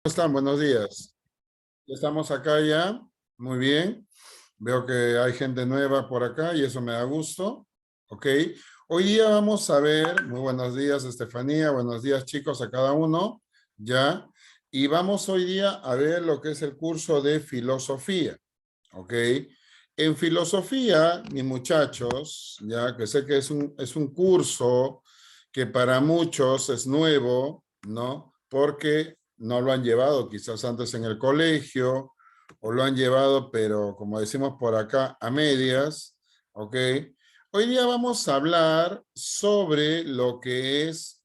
¿Cómo están? Buenos días. Ya estamos acá ya. Muy bien. Veo que hay gente nueva por acá y eso me da gusto. Ok. Hoy día vamos a ver, muy buenos días, Estefanía. Buenos días, chicos, a cada uno. Ya. Y vamos hoy día a ver lo que es el curso de filosofía. Ok. En filosofía, mis muchachos, ya que sé que es un curso que para muchos es nuevo, ¿no? Porque no lo han llevado quizás antes en el colegio o lo han llevado, pero como decimos por acá, a medias, ¿ok? Hoy día vamos a hablar sobre lo que es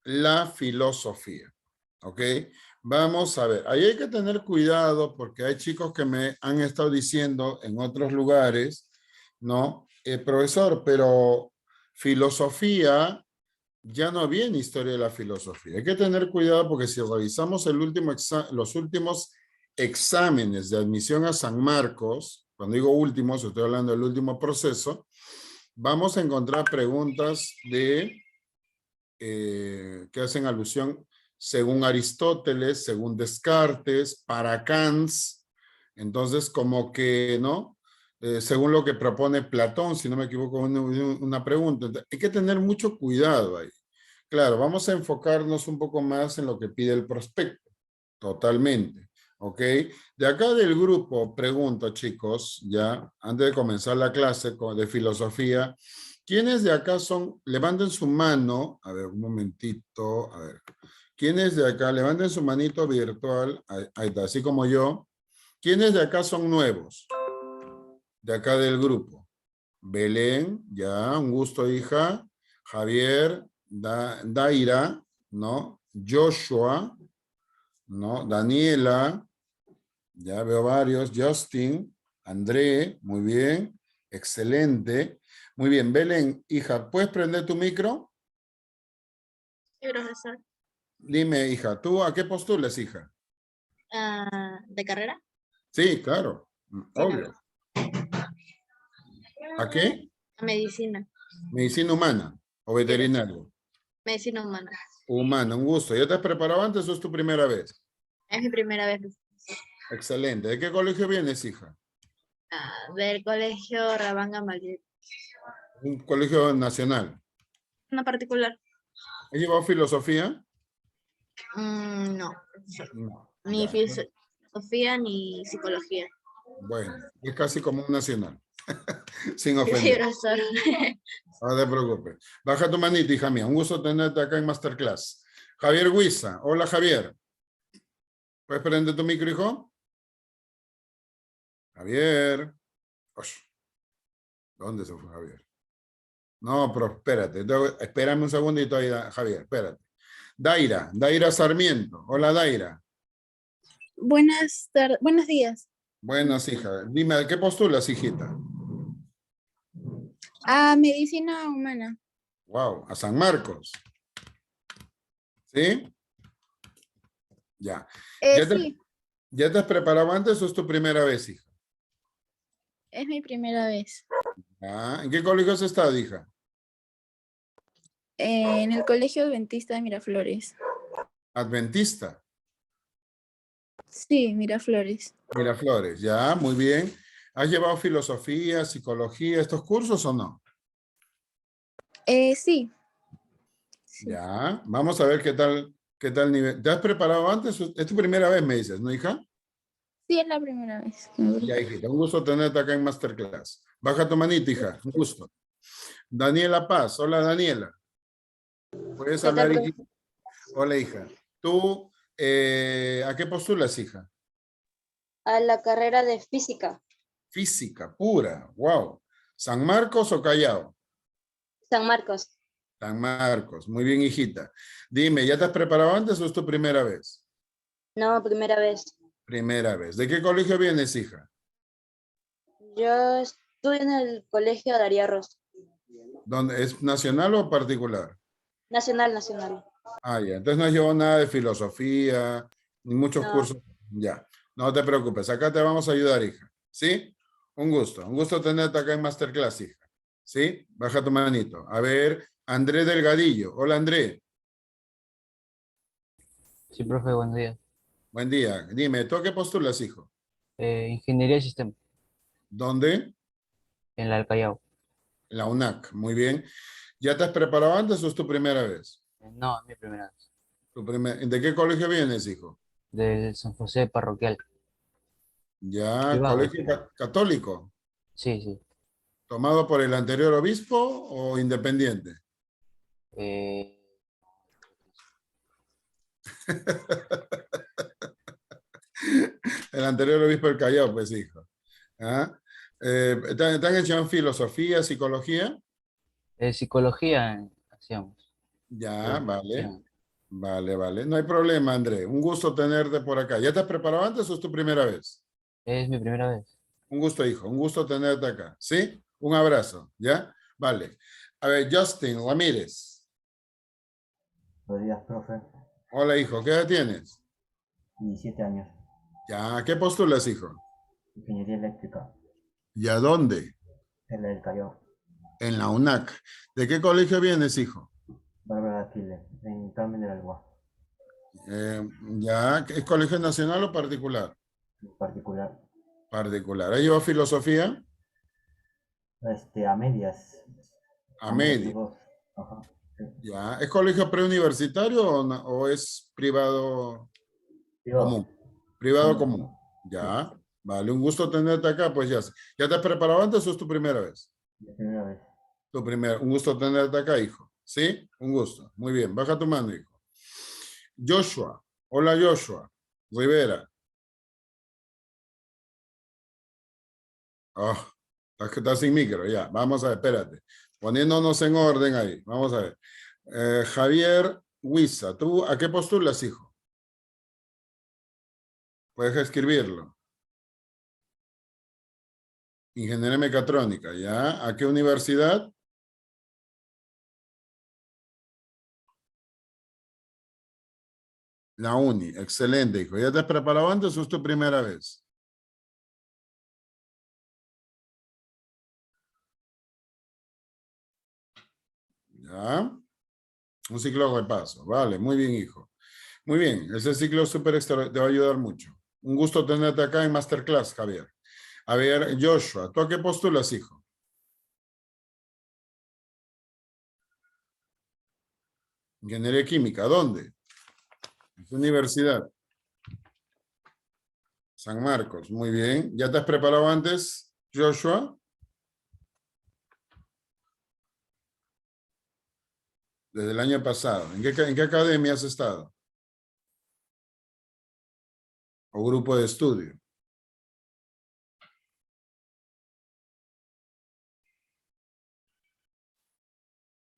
la filosofía, ¿ok? Vamos a ver, ahí hay que tener cuidado porque hay chicos que me han estado diciendo en otros lugares, ¿no? Profesor, pero filosofía ya no viene historia de la filosofía. Hay que tener cuidado porque si revisamos los últimos exámenes de admisión a San Marcos, cuando digo últimos, estoy hablando del último proceso, vamos a encontrar preguntas que hacen alusión según Aristóteles, según Descartes, para Kant. Entonces, como que, ¿no? Según lo que propone Platón, si no me equivoco, una pregunta. Hay que tener mucho cuidado ahí. Claro, vamos a enfocarnos un poco más en lo que pide el prospecto, totalmente, ¿ok? De acá del grupo, pregunto, chicos, ya, antes de comenzar la clase de filosofía, ¿quiénes de acá son, levanten su mano, a ver, un momentito, a ver, ¿quiénes de acá, levanten su manito virtual, ahí está, así como yo, ¿quiénes de acá son nuevos? De acá del grupo. Belén, ya, un gusto, hija. Javier, Daira, ¿no? Joshua, ¿no? Daniela, ya veo varios. Justin, André, muy bien, excelente. Muy bien, Belén, hija, ¿puedes prender tu micro? Sí, profesor. Dime, hija, ¿tú a qué postulas, hija? ¿De carrera? Sí, claro, Sí, obvio. ¿A qué? a medicina. Medicina humana o Sí, veterinario. medicina humana. Humana, un gusto. ¿Ya te has preparado antes o es tu primera vez? Es mi primera vez. Excelente. ¿De qué colegio vienes, hija? Del colegio Rabán Gamaliel. Un colegio nacional. ¿Una particular? ¿Has llevado filosofía? No, profesor. No, Ni ya. filosofía ni psicología. Bueno, es casi como un nacional, sin Sí, ofender. profesor. No te preocupes. Baja tu manita, hija mía. Un gusto tenerte acá en Masterclass. Javier Huiza. Hola, Javier. ¿Puedes prender tu micro, hijo? Javier. Osh, ¿dónde se fue Javier? No, pero espérate. Espérame un segundito ahí, Javier. Espérate. Daira Sarmiento. Hola, Daira. Buenas tardes, buenos días. Buenas, hija. Dime, ¿a qué postulas, hijita? Medicina humana. Wow, a San Marcos. ¿Sí? Ya. ¿Ya te, Sí, ya te has preparado antes o es tu primera vez, hija? es mi primera vez. ¿En qué colegio has estado, hija? En el Colegio Adventista de Miraflores. Adventista. Sí, Miraflores. Miraflores, ya, muy bien. ¿Has llevado filosofía, psicología, estos cursos o no? Sí, sí. Ya, vamos a ver qué tal nivel. ¿Te has preparado antes? Es tu primera vez, me dices, ¿no, hija? Sí, es la primera vez. Ya, hijita, un gusto tenerte acá en Masterclass. Baja tu manita, hija, un gusto. Daniela Paz, hola Daniela. ¿Puedes ¿Qué tal, hablar, profesor? hijita? Hola, hija. ¿Tú a qué postulas, hija? A la carrera de física. Física pura, wow. ¿San Marcos o Callao? San Marcos. San Marcos, muy bien, hijita. Dime, ¿ya te has preparado antes o es tu primera vez? No, primera vez. Primera vez. ¿De qué colegio vienes, hija? Yo estudio en el colegio Daría Ross. ¿Dónde, es nacional o particular? Nacional, nacional. Ah, ya. Entonces no has llevado nada de filosofía, ni muchos No, cursos. Ya. No te preocupes, acá te vamos a ayudar, hija. ¿Sí? Un gusto. Un gusto tenerte acá en Masterclass, hija. ¿Sí? Baja tu manito. A ver, André Delgadillo. Hola, André. Sí, profe, buenos días. Buen día. Dime, ¿tú a qué postulas, hijo? Ingeniería de Sistemas, ¿Dónde? en la del Callao. La UNAC. Muy bien. ¿Ya te has preparado antes o es tu primera vez? No, es mi primera vez. ¿De qué colegio vienes, hijo? De San José Parroquial. Ya, Privado, es colegio privado. católico. Sí, sí. ¿Tomado por el anterior obispo o independiente? Eh, El anterior obispo del Callao, pues, hijo. ¿Ah? ¿Te han hecho en filosofía, psicología? Psicología hacíamos. Ya, Eh, vale. hacíamos. Vale, vale. No hay problema, André. Un gusto tenerte por acá. ¿Ya te has preparado antes o es tu primera vez? Es mi primera vez. Un gusto, hijo. Un gusto tenerte acá. ¿Sí? Un abrazo. ¿Ya? Vale. A ver, Justin Ramírez. Buenos días, profe. Hola, hijo. ¿Qué edad tienes? 17 años. Ya, ¿qué postulas, hijo? Ingeniería eléctrica. ¿Y a dónde? En la del Callao. En la UNAC. ¿De qué colegio vienes, hijo? Bárbara de Aquiles. En Carmen del Alba. Ya, ¿es colegio nacional o particular? En particular. Particular. ¿Ahí lleva filosofía? A medias. A A medias medio. los dos. Ajá. Sí. Ya. ¿Es colegio preuniversitario o es privado Privado. común? Privado Común. común. Sí. Ya. Vale, un gusto tenerte acá, pues ya. ¿Ya te has preparado antes o es tu primera vez? La primera vez. Un gusto tenerte acá, hijo. ¿Sí? Un gusto. Muy bien. Baja tu mano, hijo. Joshua. Hola, Joshua. Rivera. Oh, está sin micro, ya. Vamos a ver, espérate. Poniéndonos en orden ahí. Vamos a ver. Javier Huiza, ¿tú a qué postulas, hijo? Puedes escribirlo. Ingeniería mecatrónica, ¿ya? ¿A qué universidad? La Uni. Excelente, hijo. ¿Ya te has preparado antes o es tu primera vez? ¿Ya? Un ciclo de repaso. Vale, muy bien, hijo. Muy bien, ese ciclo súper extra te va a ayudar mucho. Un gusto tenerte acá en Masterclass, Javier. A ver, Joshua, ¿tú a qué postulas, hijo? Ingeniería química, ¿dónde? ¿En qué universidad? San Marcos, muy bien. ¿Ya te has preparado antes, Joshua? Desde el año pasado. ¿En qué academia has estado? ¿O grupo de estudio?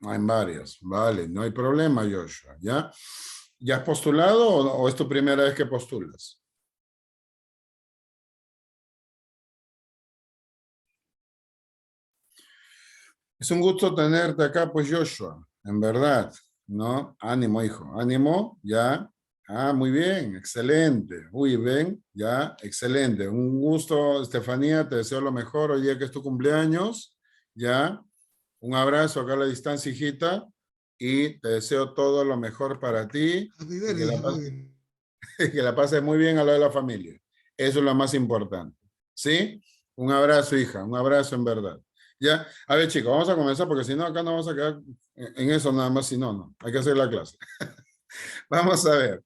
En varias. Vale, no hay problema, Joshua. ¿Ya? ¿Ya has postulado o es tu primera vez que postulas? Es un gusto tenerte acá, pues, Joshua, en verdad, ¿no? Ánimo, hijo, ánimo, ya. Ah, muy bien, excelente. Uy, ven, ya, excelente. Un gusto, Estefanía, te deseo lo mejor hoy día que es tu cumpleaños, ya. Un abrazo acá a la distancia, hijita, y te deseo todo lo mejor para ti y que que la pases muy bien a lo de la familia. Eso es lo más importante, ¿sí? Un abrazo, hija, un abrazo en verdad. Ya, a ver, chicos, vamos a comenzar porque si no, acá no vamos a quedar en eso nada más, si no, no, hay que hacer la clase. Vamos a ver,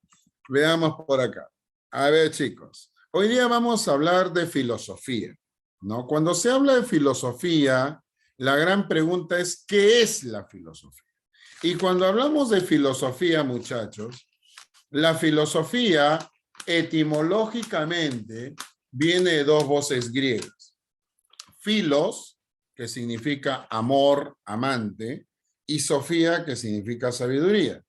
veamos por acá. A ver, chicos, hoy día vamos a hablar de filosofía, ¿no? Cuando se habla de filosofía, la gran pregunta es, ¿qué es la filosofía? Y cuando hablamos de filosofía, muchachos, la filosofía etimológicamente viene de dos voces griegas. Filos, que significa amor, amante, y sofía, que significa sabiduría.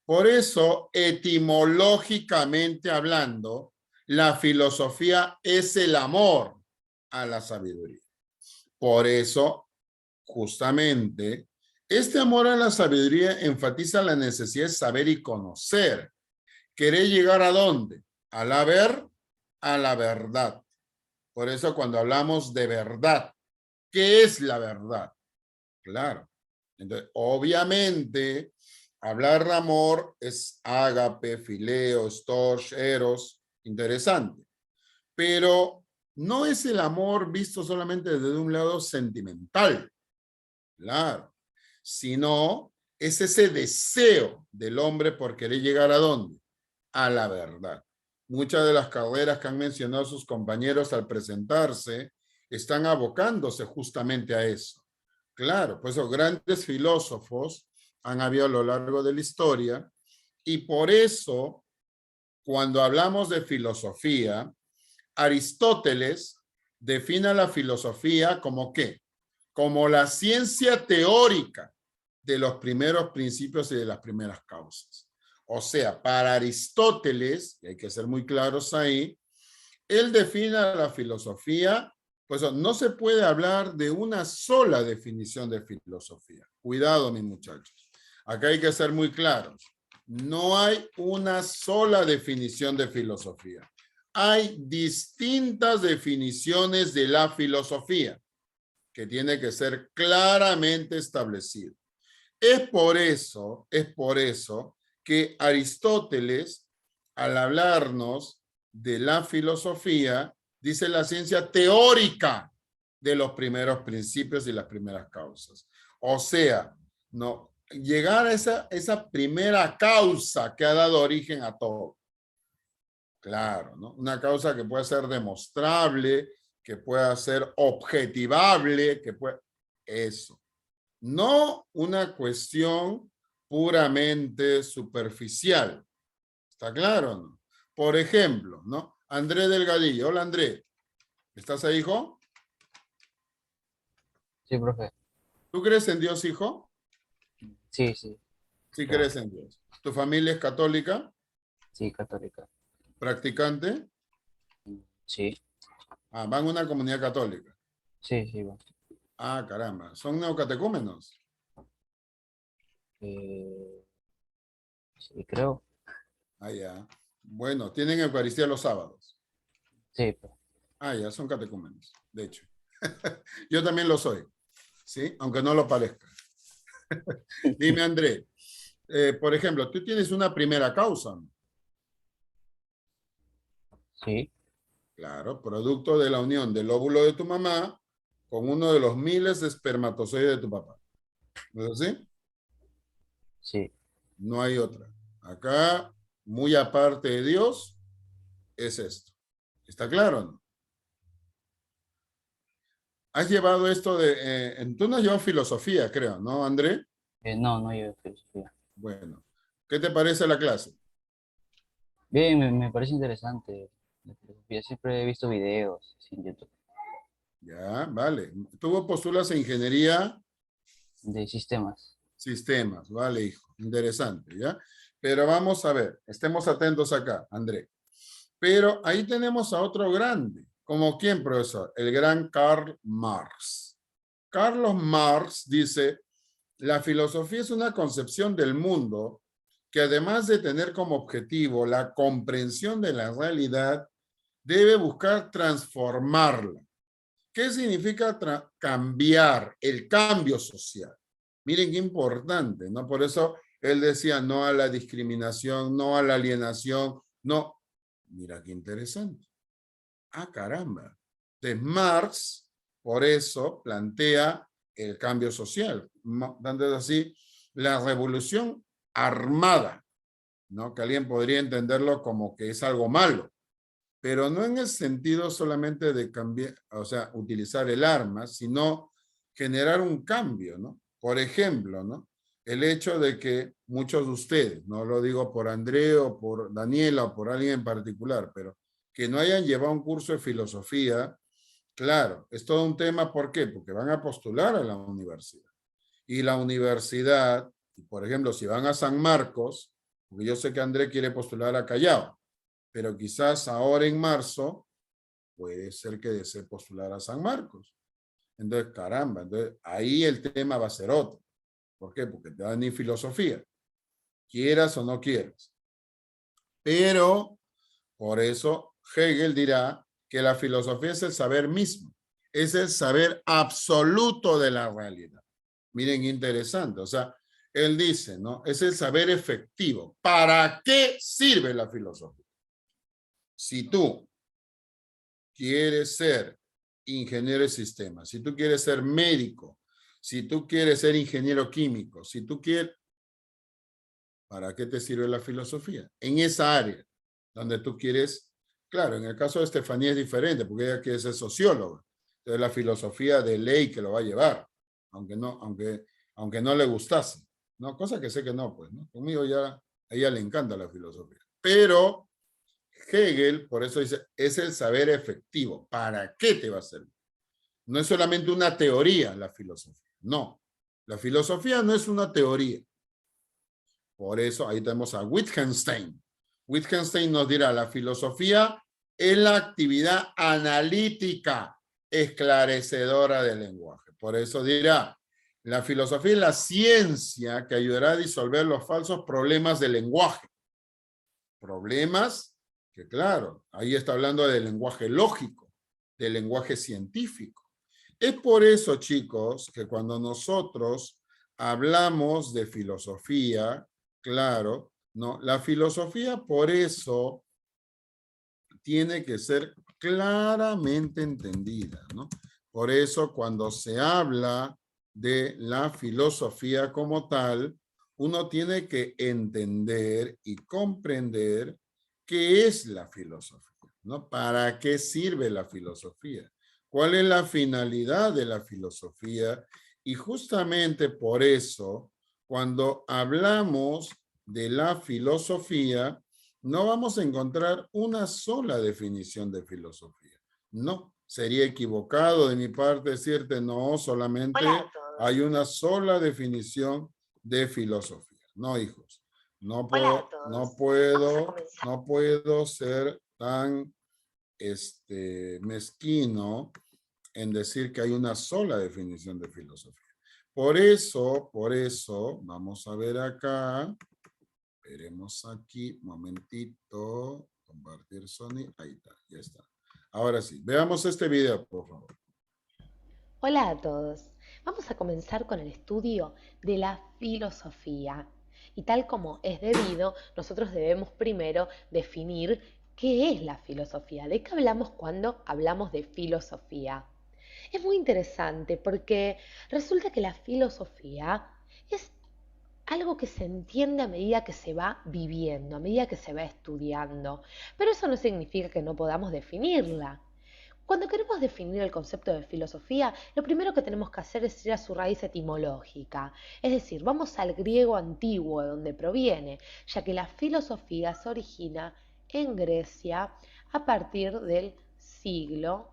Por eso, etimológicamente hablando, la filosofía es el amor a la sabiduría. Por eso, justamente, este amor a la sabiduría enfatiza la necesidad de saber y conocer. ¿Querer llegar a dónde? A la verdad. Por eso cuando hablamos de verdad, ¿qué es la verdad? Claro. Entonces, obviamente, hablar de amor es ágape, fileo, storge, eros, Interesante. Pero no es el amor visto solamente desde un lado sentimental, claro, sino es ese deseo del hombre por querer llegar ¿a dónde? A la verdad. Muchas de las carreras que han mencionado sus compañeros al presentarse están abocándose justamente a eso. Claro, pues los grandes filósofos han habido a lo largo de la historia y por eso, cuando hablamos de filosofía, Aristóteles define la filosofía como ¿qué? Como la ciencia teórica de los primeros principios y de las primeras causas. O sea, para Aristóteles, y hay que ser muy claros ahí, él define la filosofía, pues no se puede hablar de una sola definición de filosofía. Cuidado, mis muchachos. Acá hay que ser muy claros. No hay una sola definición de filosofía. Hay distintas definiciones de la filosofía que tiene que ser claramente establecido. Es por eso que Aristóteles, al hablarnos de la filosofía, dice la ciencia teórica de los primeros principios y las primeras causas. O sea, no, llegar a esa primera causa que ha dado origen a todo. Claro, ¿no? Una causa que puede ser demostrable, que pueda ser objetivable, que puede... Eso. No una cuestión puramente superficial. ¿Está claro o no? Por ejemplo, ¿no? André Delgadillo. Hola, André. ¿Estás ahí, hijo? Sí, profe. ¿Tú crees en Dios, hijo? Sí, sí, Sí claro. crees en Dios. ¿Tu familia es católica? Sí, católica. ¿Practicante? Sí, Ah, van a una comunidad católica. sí, sí, va. Ah, caramba. ¿Son neocatecúmenos? Eh, sí, creo. Ah, ya. Bueno, tienen Eucaristía los sábados. Sí, profe. Ah, ya, son catecúmenos, de hecho. Yo también lo soy, ¿sí? Aunque no lo parezca. Dime, André, por ejemplo, tú tienes una primera causa, ¿no? Sí, Claro, producto de la unión del óvulo de tu mamá con uno de los miles de espermatozoides de tu papá. ¿No es así? sí. No hay otra. Acá, muy aparte de Dios, es esto. ¿Está claro o no? Has llevado esto de... tú no has llevado filosofía, creo, ¿no, André? No, no llevo filosofía. Bueno, ¿qué te parece la clase? Bien, me parece interesante la filosofía. Siempre he visto videos así en YouTube Ya, vale. Tú postulas en ingeniería de sistemas. sistemas, vale, hijo. Interesante, ¿ya? Pero vamos a ver, estemos atentos acá, André. Pero ahí tenemos a otro grande. ¿Como quién, profesor? El gran Karl Marx. Carlos Marx dice, la filosofía es una concepción del mundo que además de tener como objetivo la comprensión de la realidad, debe buscar transformarla. ¿Qué significa cambiar? El cambio social. Miren qué importante, ¿no? Por eso él decía no a la discriminación, no a la alienación, no. Mira qué interesante. Ah, caramba. Entonces Marx, por eso, plantea el cambio social, dando así la revolución armada, ¿no? Que alguien podría entenderlo como que es algo malo, pero no en el sentido solamente de cambiar, o sea, utilizar el arma, sino generar un cambio, ¿no? Por ejemplo, ¿no? El hecho de que muchos de ustedes, no lo digo por André o por Daniela o por alguien en particular, pero que no hayan llevado un curso de filosofía, claro, es todo un tema. ¿Por qué? Porque van a postular a la universidad. Y la universidad, por ejemplo, si van a San Marcos, porque yo sé que André quiere postular a Callao, pero quizás ahora en marzo puede ser que desee postular a San Marcos. Entonces, caramba, entonces ahí el tema va a ser otro. ¿Por qué? Porque te dan ni filosofía, quieras o no quieras. Pero, por eso, Hegel dirá que la filosofía es el saber mismo, es el saber absoluto de la realidad. Miren, interesante, o sea, él dice, ¿no? Es el saber efectivo. ¿Para qué sirve la filosofía? Si tú quieres ser ingeniero de sistemas, si tú quieres ser médico, si tú quieres ser ingeniero químico, si tú quieres, ¿para qué te sirve la filosofía? En esa área donde tú quieres, claro, en el caso de Estefanía es diferente porque ella quiere ser socióloga. Entonces la filosofía de ley que lo va a llevar, aunque no le gustase, ¿no? Cosa que sé que no, pues, ¿no? Conmigo ya a ella le encanta la filosofía. Pero Hegel, por eso dice, es el saber efectivo. ¿Para qué te va a servir? No es solamente una teoría la filosofía, no. La filosofía no es una teoría. Por eso ahí tenemos a Wittgenstein. Wittgenstein nos dirá, la filosofía es la actividad analítica esclarecedora del lenguaje. Por eso dirá, la filosofía es la ciencia que ayudará a disolver los falsos problemas del lenguaje. Problemas que, claro, ahí está hablando del lenguaje lógico, del lenguaje científico. Es por eso, chicos, que cuando nosotros hablamos de filosofía, claro, ¿no? La filosofía por eso tiene que ser claramente entendida, ¿no? Por eso cuando se habla de la filosofía como tal, uno tiene que entender y comprender qué es la filosofía, ¿no? ¿Para qué sirve la filosofía? ¿Cuál es la finalidad de la filosofía? Y justamente por eso, cuando hablamos de la filosofía, no vamos a encontrar una sola definición de filosofía. No, sería equivocado de mi parte decirte no, solamente hay una sola definición de filosofía. No, hijos, no puedo ser tan mezquino en decir que hay una sola definición de filosofía. Por eso, vamos a ver acá. Veremos aquí, un momentito, compartir Sony, ahí está, ya está. Ahora sí, veamos este video, por favor. Hola a todos. Vamos a comenzar con el estudio de la filosofía. Y tal como es debido, nosotros debemos primero definir qué es la filosofía, de qué hablamos cuando hablamos de filosofía. Es muy interesante porque resulta que la filosofía es algo que se entiende a medida que se va viviendo, a medida que se va estudiando. Pero eso no significa que no podamos definirla. Cuando queremos definir el concepto de filosofía, lo primero que tenemos que hacer es ir a su raíz etimológica. Es decir, vamos al griego antiguo, de donde proviene, ya que la filosofía se origina en Grecia a partir del siglo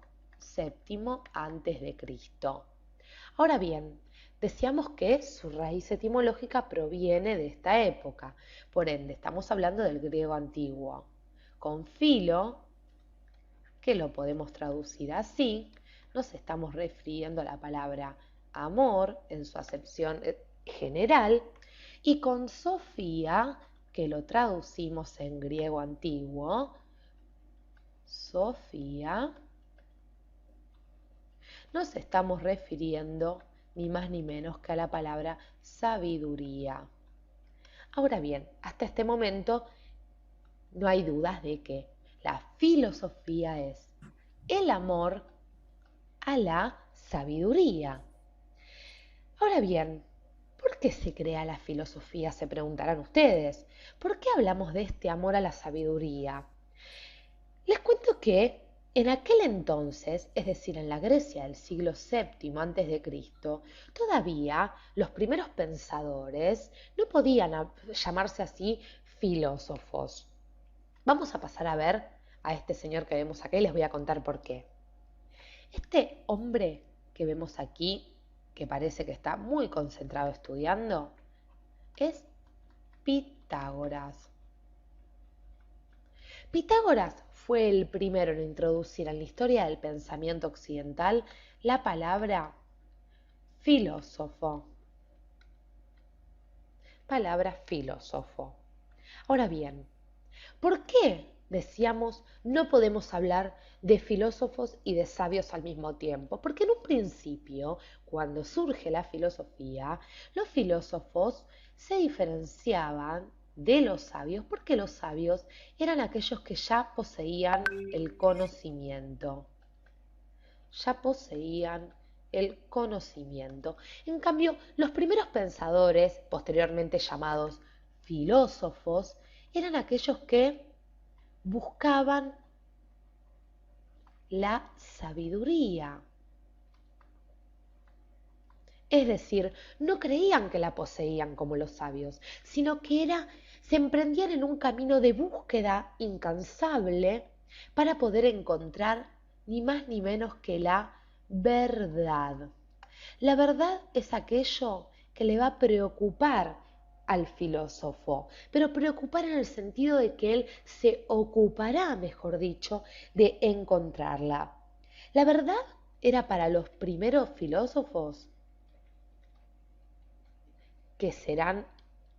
VII antes de Cristo. Ahora bien, decíamos que su raíz etimológica proviene de esta época, por ende estamos hablando del griego antiguo. Con filo, que lo podemos traducir así, nos estamos refiriendo a la palabra amor en su acepción general, y con Sofía, que lo traducimos en griego antiguo, Sofía, nos estamos refiriendo ni más ni menos que a la palabra sabiduría. Ahora bien, hasta este momento no hay dudas de que la filosofía es el amor a la sabiduría. Ahora bien, ¿por qué se crea la filosofía? Se preguntarán ustedes. ¿Por qué hablamos de este amor a la sabiduría? Les cuento que en aquel entonces, es decir, en la Grecia del siglo VII antes de Cristo, todavía los primeros pensadores no podían llamarse así filósofos. Vamos a pasar a ver a este señor que vemos acá y les voy a contar por qué. Este hombre que vemos aquí, que parece que está muy concentrado estudiando, es Pitágoras. Pitágoras fue el primero en introducir en la historia del pensamiento occidental la palabra filósofo. Palabra filósofo. Ahora bien, ¿por qué decíamos no podemos hablar de filósofos y de sabios al mismo tiempo? Porque en un principio, cuando surge la filosofía, los filósofos se diferenciaban de los sabios, porque los sabios eran aquellos que ya poseían el conocimiento. Ya poseían el conocimiento. En cambio, los primeros pensadores, posteriormente llamados filósofos, eran aquellos que buscaban la sabiduría. Es decir, no creían que la poseían como los sabios, sino que se emprendían en un camino de búsqueda incansable para poder encontrar ni más ni menos que la verdad. La verdad es aquello que le va a preocupar al filósofo, pero preocupar en el sentido de que él se ocupará, mejor dicho, de encontrarla. La verdad era para los primeros filósofos, que serán,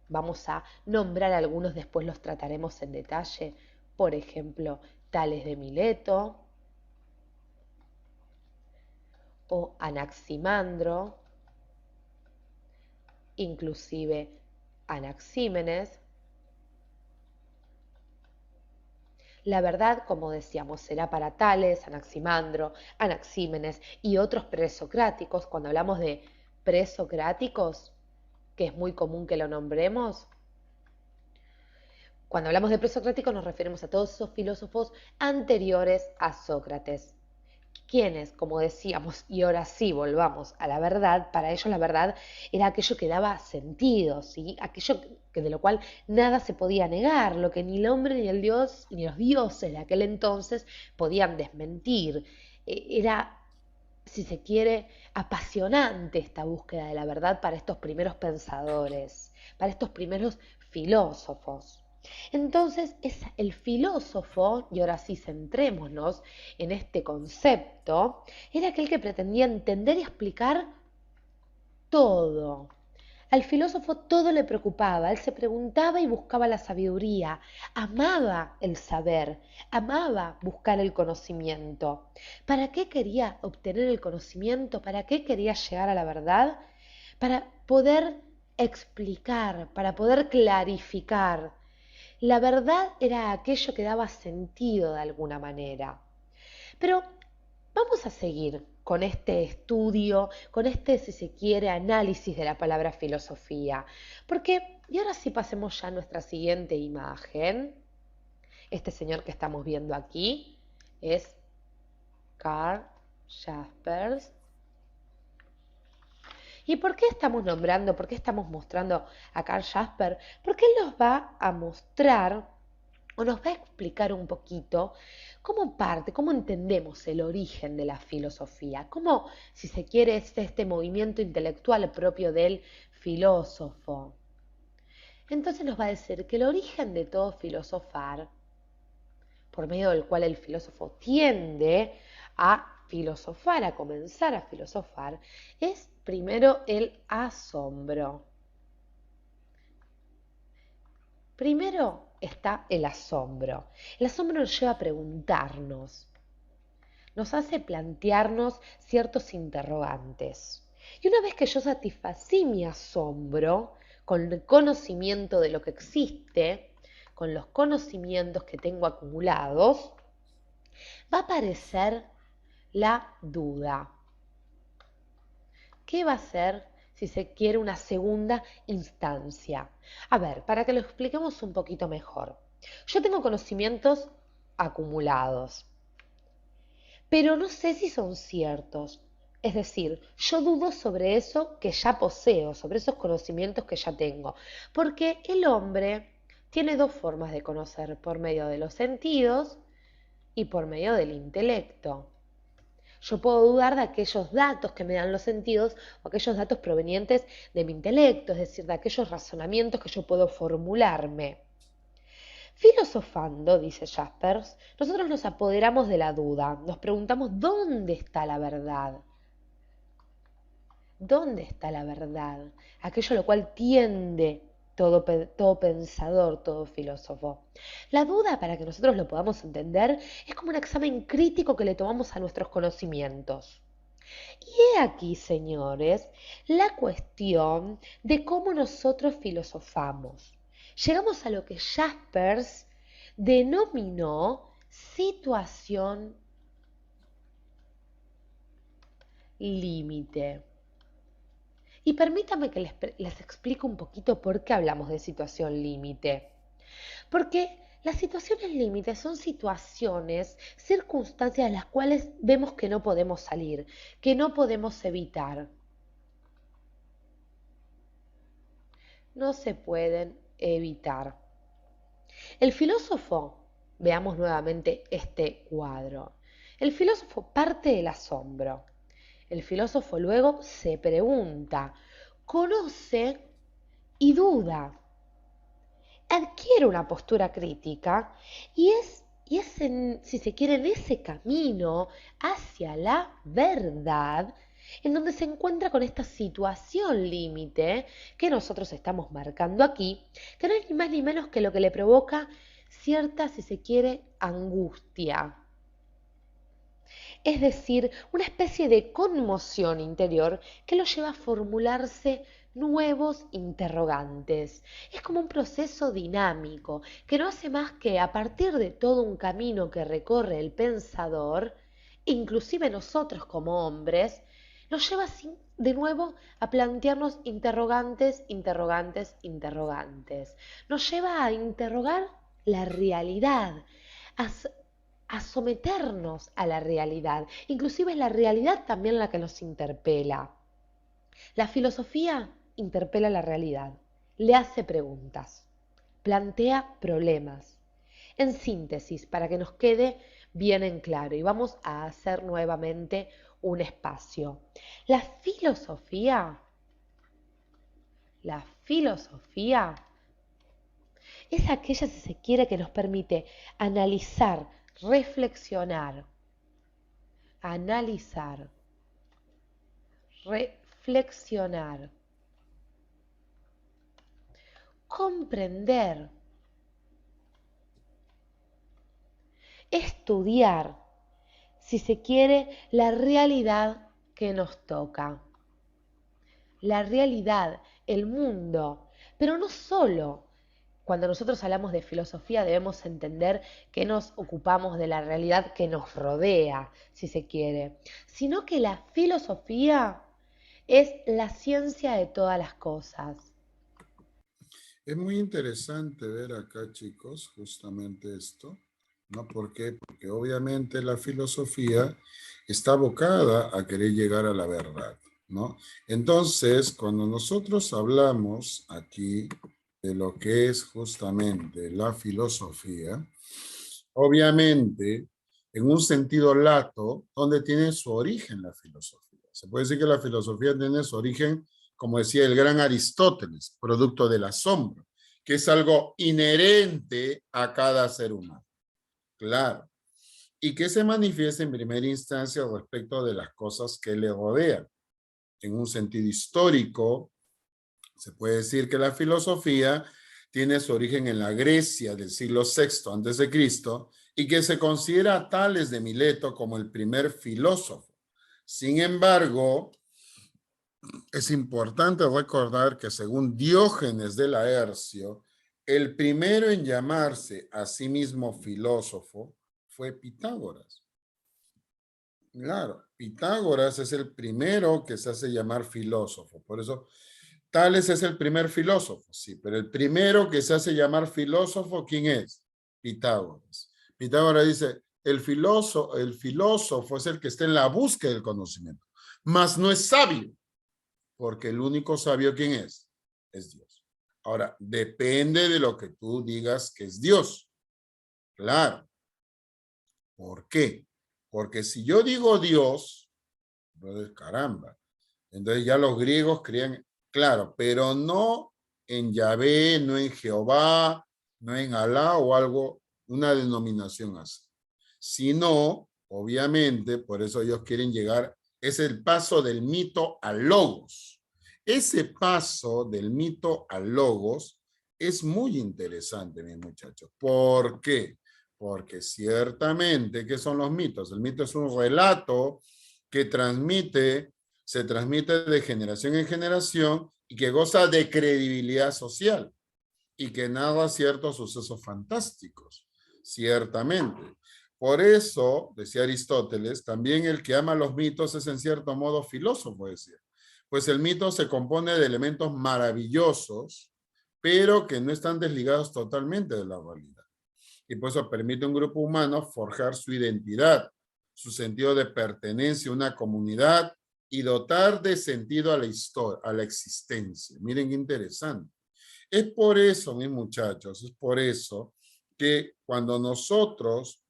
vamos a nombrar algunos, después los trataremos en detalle, por ejemplo, Tales de Mileto o Anaximandro, inclusive Anaxímenes. La verdad, como decíamos, será para Tales, Anaximandro, Anaxímenes y otros presocráticos. Cuando hablamos de presocráticos, que es muy común que lo nombremos, cuando hablamos de presocráticos nos referimos a todos esos filósofos anteriores a Sócrates, quienes, como decíamos, y ahora sí volvamos a la verdad, para ellos la verdad era aquello que daba sentido, ¿sí? Aquello de lo cual nada se podía negar, lo que ni el hombre ni el Dios ni los dioses de aquel entonces podían desmentir. Era, si se quiere, apasionante esta búsqueda de la verdad para estos primeros pensadores, para estos primeros filósofos. Entonces, el filósofo, y ahora sí centrémonos en este concepto, era aquel que pretendía entender y explicar todo. Al filósofo todo le preocupaba, él se preguntaba y buscaba la sabiduría, amaba el saber, amaba buscar el conocimiento. ¿Para qué quería obtener el conocimiento? ¿Para qué quería llegar a la verdad? Para poder explicar, para poder clarificar. La verdad era aquello que daba sentido de alguna manera. Pero vamos a seguir con este estudio, con este, si se quiere, análisis de la palabra filosofía. Porque, y ahora sí pasemos ya a nuestra siguiente imagen. Este señor que estamos viendo aquí es Karl Jaspers. ¿Y por qué estamos nombrando, por qué estamos mostrando a Karl Jasper? Porque él nos va a mostrar o nos va a explicar un poquito cómo entendemos el origen de la filosofía, cómo, si se quiere, es este movimiento intelectual propio del filósofo. Entonces nos va a decir que el origen de todo filosofar, por medio del cual el filósofo tiende a filosofar, a comenzar a filosofar, es primero el asombro. Primero está el asombro. El asombro nos lleva a preguntarnos, nos hace plantearnos ciertos interrogantes. Y una vez que yo satisfací mi asombro con el conocimiento de lo que existe, con los conocimientos que tengo acumulados, va a aparecer la duda. ¿Qué va a ser, si se quiere, una segunda instancia? A ver, para que lo expliquemos un poquito mejor. Yo tengo conocimientos acumulados, pero no sé si son ciertos. Es decir, yo dudo sobre eso que ya poseo, sobre esos conocimientos que ya tengo, porque el hombre tiene dos formas de conocer, por medio de los sentidos y por medio del intelecto. Yo puedo dudar de aquellos datos que me dan los sentidos o aquellos datos provenientes de mi intelecto, es decir, de aquellos razonamientos que yo puedo formularme. Filosofando, dice Jaspers, nosotros nos apoderamos de la duda, nos preguntamos ¿dónde está la verdad? ¿Dónde está la verdad? Aquello a lo cual tiende todo pensador, todo filósofo. La duda, para que nosotros lo podamos entender, es como un examen crítico que le tomamos a nuestros conocimientos. Y he aquí, señores, la cuestión de cómo nosotros filosofamos. llegamos a lo que Jaspers denominó situación límite. Y permítame que les explique un poquito por qué hablamos de situación límite. Porque las situaciones límite son situaciones, circunstancias de las cuales vemos que no podemos salir, que no podemos evitar. No se pueden evitar. El filósofo, veamos nuevamente este cuadro. El filósofo parte del asombro. El filósofo luego se pregunta, conoce y duda. Adquiere una postura crítica y es si se quiere, en ese camino hacia la verdad, en donde se encuentra con esta situación límite que nosotros estamos marcando aquí, que no es ni más ni menos que lo que le provoca cierta, si se quiere, angustia. Es decir, una especie de conmoción interior que lo lleva a formularse nuevos interrogantes. Es como un proceso dinámico que no hace más que, a partir de todo un camino que recorre el pensador, inclusive nosotros como hombres, nos lleva de nuevo a plantearnos interrogantes, interrogantes, interrogantes. Nos lleva a interrogar la realidad, a someternos a la realidad. Inclusive es la realidad también la que nos interpela. La filosofía interpela la realidad, le hace preguntas, plantea problemas. En síntesis, para que nos quede bien en claro, y vamos a hacer nuevamente un espacio. La filosofía es aquella, si se quiere, que nos permite analizar, reflexionar, comprender, estudiar, si se quiere, la realidad que nos toca. La realidad, el mundo, pero no solo. Cuando nosotros hablamos de filosofía debemos entender que nos ocupamos de la realidad que nos rodea, si se quiere, sino que la filosofía es la ciencia de todas las cosas. Es muy interesante ver acá, chicos, justamente esto, ¿no? ¿Por qué? Porque obviamente la filosofía está abocada a querer llegar a la verdad, ¿no? Entonces, cuando nosotros hablamos aquí de lo que es justamente la filosofía, obviamente, en un sentido lato, ¿dónde tiene su origen la filosofía? Se puede decir que la filosofía tiene su origen, como decía el gran Aristóteles, producto del asombro, que es algo inherente a cada ser humano. Claro. Y que se manifiesta en primera instancia respecto de las cosas que le rodean. En un sentido histórico, se puede decir que la filosofía tiene su origen en la Grecia del siglo VI a.C. y que se considera a Tales de Mileto como el primer filósofo. Sin embargo, es importante recordar que según Diógenes de Laercio, el primero en llamarse a sí mismo filósofo fue Pitágoras. Claro, Pitágoras es el primero que se hace llamar filósofo. Por eso, Tales es el primer filósofo, sí, pero el primero que se hace llamar filósofo, ¿quién es? Pitágoras. Pitágoras dice, el filósofo es el que está en la búsqueda del conocimiento, mas no es sabio, porque el único sabio, ¿quién es? Es Dios. Ahora, depende de lo que tú digas que es Dios. Claro. ¿Por qué? Porque si yo digo Dios, entonces caramba. Entonces ya los griegos creían, claro, pero no en Yahvé, no en Jehová, no en Alá o algo, una denominación así. Sino, obviamente, por eso ellos quieren llegar, es el paso del mito al logos. Ese paso del mito al logos es muy interesante, mis muchachos. ¿Por qué? Porque ciertamente, ¿qué son los mitos? El mito es un relato que se transmite de generación en generación y que goza de credibilidad social. y que narra ciertos sucesos fantásticos, ciertamente. Por eso, decía Aristóteles, también el que ama los mitos es en cierto modo filósofo, decía. Pues el mito se compone de elementos maravillosos, pero que no están desligados totalmente de la realidad. Y por eso permite a un grupo humano forjar su identidad, su sentido de pertenencia a una comunidad y dotar de sentido a la historia, a la existencia. Miren qué interesante. Es por eso, mis muchachos, es por eso que cuando nosotros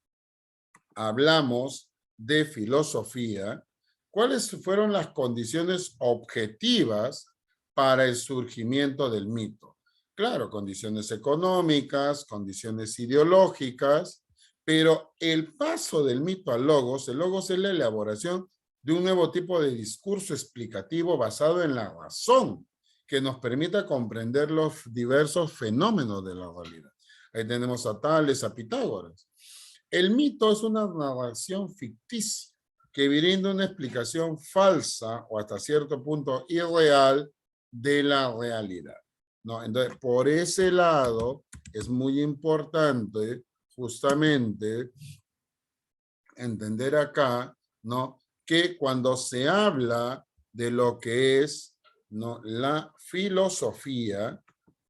hablamos de filosofía, ¿cuáles fueron las condiciones objetivas para el surgimiento del mito? Claro, condiciones económicas, condiciones ideológicas, pero el paso del mito al logos, el logos es la elaboración de un nuevo tipo de discurso explicativo basado en la razón, que nos permita comprender los diversos fenómenos de la realidad. Ahí tenemos a Tales, a Pitágoras. El mito es una narración ficticia que brinda una explicación falsa o hasta cierto punto irreal de la realidad, ¿no? Entonces, por ese lado, es muy importante justamente entender acá, ¿no?, que cuando se habla de lo que es, ¿no?, la filosofía,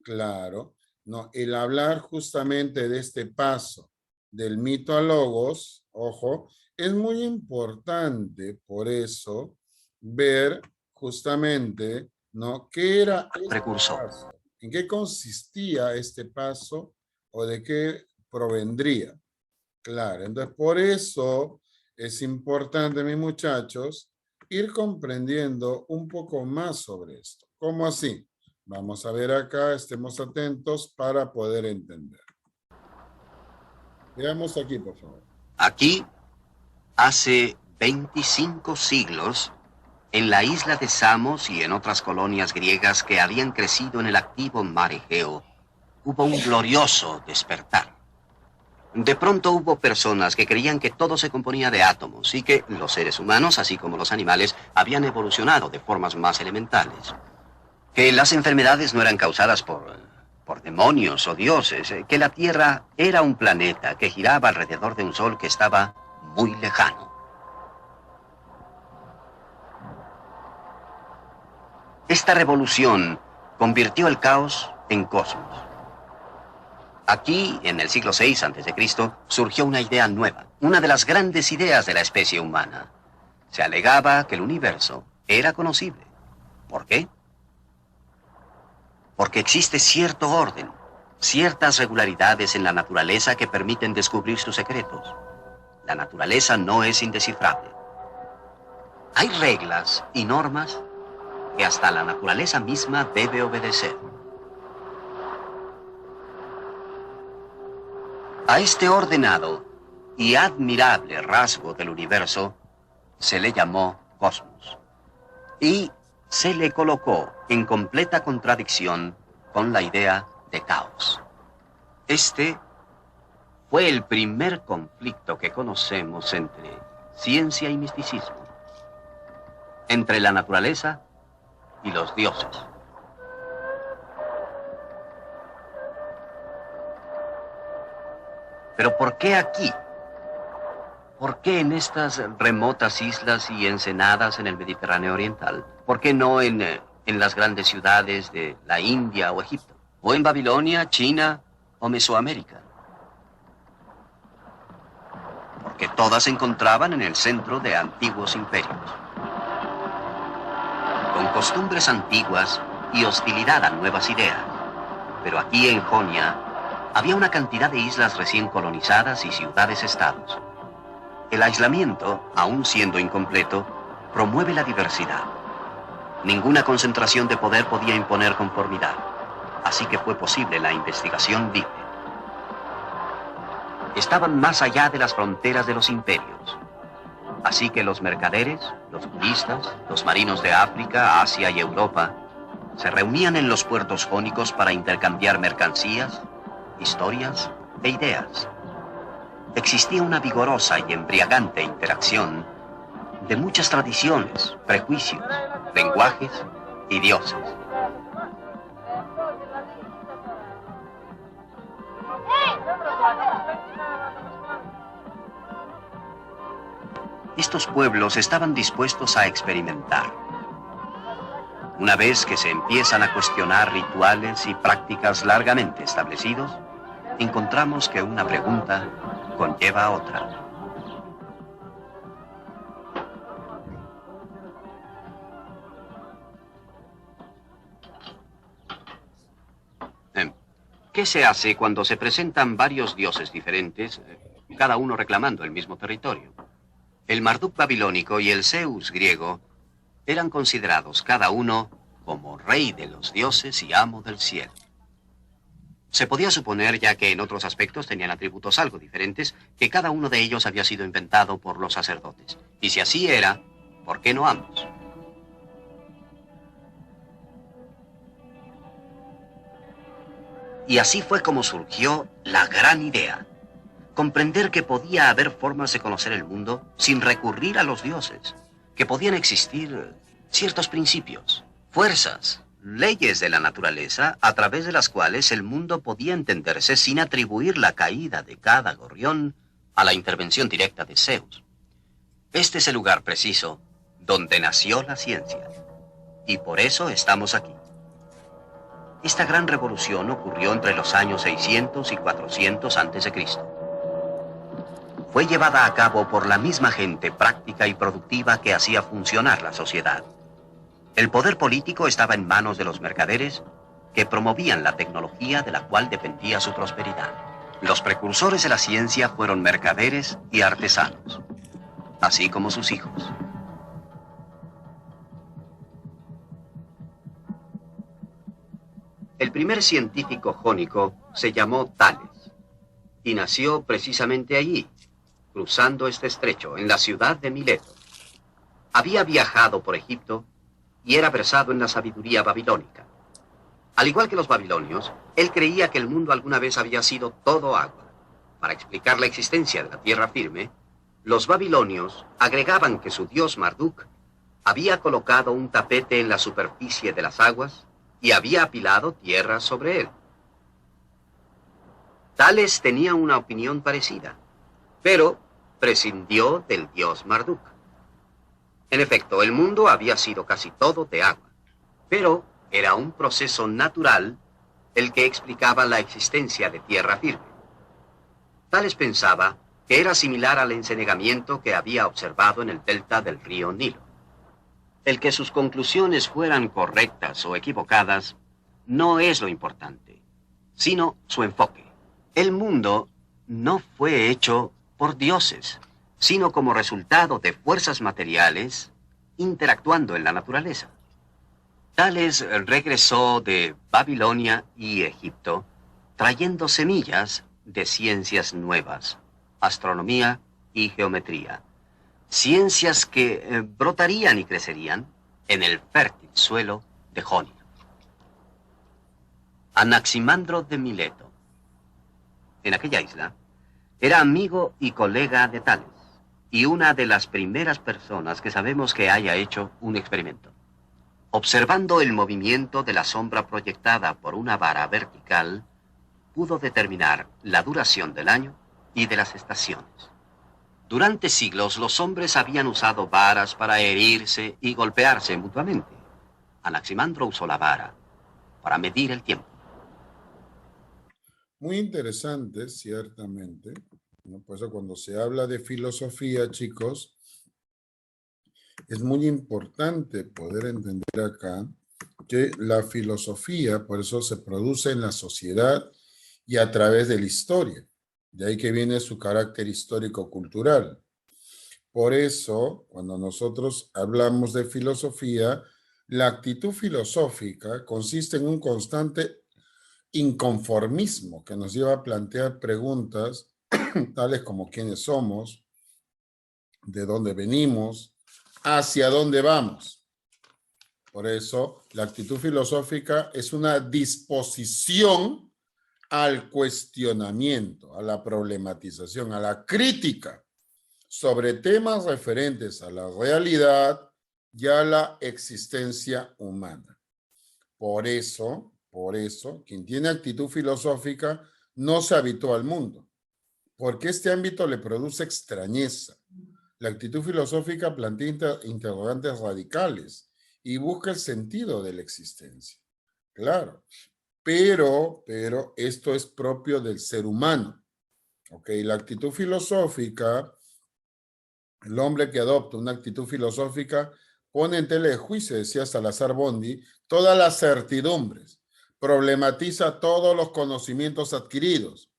claro, ¿no?, el hablar justamente de este paso del mito al logos, ojo, es muy importante por eso ver justamente, ¿no?, qué era este Precursor. paso, en qué consistía este paso o de qué provendría. Claro, entonces por eso es importante, mis muchachos, ir comprendiendo un poco más sobre esto. ¿Cómo así? Vamos a ver acá, estemos atentos para poder entender. Veamos aquí, por favor. Aquí, hace 25 siglos, en la isla de Samos y en otras colonias griegas que habían crecido en el activo mar Egeo, hubo un glorioso despertar. De pronto hubo personas que creían que todo se componía de átomos y que los seres humanos, así como los animales, habían evolucionado de formas más elementales. Que las enfermedades no eran causadas por demonios o dioses, que la Tierra era un planeta que giraba alrededor de un sol que estaba muy lejano. Esta revolución convirtió el caos en cosmos. Aquí, en el siglo VI a.C., surgió una idea nueva, una de las grandes ideas de la especie humana. Se alegaba que el universo era conocible. ¿Por qué? Porque existe cierto orden, ciertas regularidades en la naturaleza que permiten descubrir sus secretos. La naturaleza no es indescifrable. Hay reglas y normas que hasta la naturaleza misma debe obedecer. A este ordenado y admirable rasgo del universo se le llamó cosmos y se le colocó en completa contradicción con la idea de caos. Este fue el primer conflicto que conocemos entre ciencia y misticismo, entre la naturaleza y los dioses. Pero ¿por qué aquí? ¿Por qué en estas remotas islas y ensenadas en el Mediterráneo oriental? ¿Por qué no en las grandes ciudades de la India o Egipto? ¿O en Babilonia, China o Mesoamérica? Porque todas se encontraban en el centro de antiguos imperios, con costumbres antiguas y hostilidad a nuevas ideas. Pero aquí en Jonia había una cantidad de islas recién colonizadas y ciudades-estados. El aislamiento, aun siendo incompleto, promueve la diversidad. Ninguna concentración de poder podía imponer conformidad, así que fue posible la investigación libre. Estaban más allá de las fronteras de los imperios, así que los mercaderes, los turistas, los marinos de África, Asia y Europa se reunían en los puertos jónicos para intercambiar mercancías, historias e ideas. Existía una vigorosa y embriagante interacción de muchas tradiciones, prejuicios, lenguajes y dioses. estos pueblos estaban dispuestos a experimentar. Una vez que se empiezan a cuestionar rituales y prácticas largamente establecidos, encontramos que una pregunta conlleva a otra. ¿Qué se hace cuando se presentan varios dioses diferentes, cada uno reclamando el mismo territorio? El Marduk babilónico y el Zeus griego eran considerados cada uno como rey de los dioses y amo del cielo. Se podía suponer, ya que en otros aspectos tenían atributos algo diferentes, que cada uno de ellos había sido inventado por los sacerdotes. Y si así era, ¿por qué no ambos? Y así fue como surgió la gran idea. Comprender que podía haber formas de conocer el mundo sin recurrir a los dioses. Que podían existir ciertos principios, fuerzas, leyes de la naturaleza a través de las cuales el mundo podía entenderse sin atribuir la caída de cada gorrión a la intervención directa de Zeus. Este es el lugar preciso donde nació la ciencia. Y por eso estamos aquí. Esta gran revolución ocurrió entre los años 600 y 400 a.C. Fue llevada a cabo por la misma gente práctica y productiva que hacía funcionar la sociedad. El poder político estaba en manos de los mercaderes que promovían la tecnología de la cual dependía su prosperidad. Los precursores de la ciencia fueron mercaderes y artesanos, así como sus hijos. El primer científico jónico se llamó Tales y nació precisamente allí, cruzando este estrecho, en la ciudad de Mileto. Había viajado por Egipto y era versado en la sabiduría babilónica. Al igual que los babilonios, él creía que el mundo alguna vez había sido todo agua. Para explicar la existencia de la tierra firme, los babilonios agregaban que su dios Marduk había colocado un tapete en la superficie de las aguas y había apilado tierra sobre él. Tales tenía una opinión parecida, pero prescindió del dios Marduk. En efecto, el mundo había sido casi todo de agua, pero era un proceso natural el que explicaba la existencia de tierra firme. Tales pensaba que era similar al encenegamiento que había observado en el delta del río Nilo. El que sus conclusiones fueran correctas o equivocadas no es lo importante, sino su enfoque. El mundo no fue hecho por dioses, sino como resultado de fuerzas materiales interactuando en la naturaleza. Tales regresó de Babilonia y Egipto trayendo semillas de ciencias nuevas, astronomía y geometría. Ciencias que brotarían y crecerían en el fértil suelo de Jonia. Anaximandro de Mileto, en aquella isla, era amigo y colega de Tales, y una de las primeras personas que sabemos que haya hecho un experimento. Observando el movimiento de la sombra proyectada por una vara vertical, pudo determinar la duración del año y de las estaciones. Durante siglos, los hombres habían usado varas para herirse y golpearse mutuamente. Anaximandro usó la vara para medir el tiempo. Muy interesante, ciertamente, ¿no? Por eso cuando se habla de filosofía, chicos, es muy importante poder entender acá que la filosofía, por eso se produce en la sociedad y a través de la historia. De ahí que viene su carácter histórico-cultural. Por eso, cuando nosotros hablamos de filosofía, la actitud filosófica consiste en un constante inconformismo que nos lleva a plantear preguntas tales como quiénes somos, de dónde venimos, hacia dónde vamos. Por eso, la actitud filosófica es una disposición al cuestionamiento, a la problematización, a la crítica sobre temas referentes a la realidad y a la existencia humana. Por eso, quien tiene actitud filosófica no se habitúa al mundo, porque este ámbito le produce extrañeza, La actitud filosófica plantea interrogantes radicales y busca el sentido de la existencia. Claro, pero esto es propio del ser humano. ¿Ok? La actitud filosófica, el hombre que adopta una actitud filosófica pone en tela de juicio, decía Salazar Bondi, todas las certidumbres, problematiza todos los conocimientos adquiridos,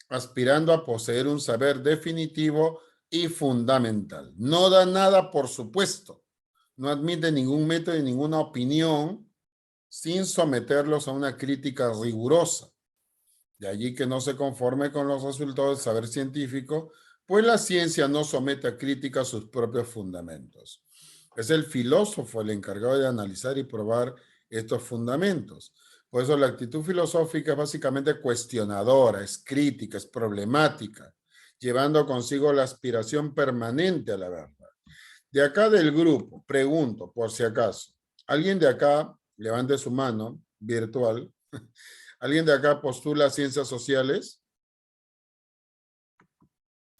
aspirando a poseer un saber definitivo y fundamental. No da nada por supuesto, no admite ningún método y ninguna opinión sin someterlos a una crítica rigurosa. De allí que no se conforme con los resultados del saber científico, pues la ciencia no somete a crítica sus propios fundamentos. Es el filósofo el encargado de analizar y probar estos fundamentos. Por eso la actitud filosófica es básicamente cuestionadora, es crítica, es problemática, llevando consigo la aspiración permanente a la verdad. De acá del grupo, pregunto, por si acaso, ¿alguien de acá, levante su mano, virtual, ¿alguien de acá postula ciencias sociales?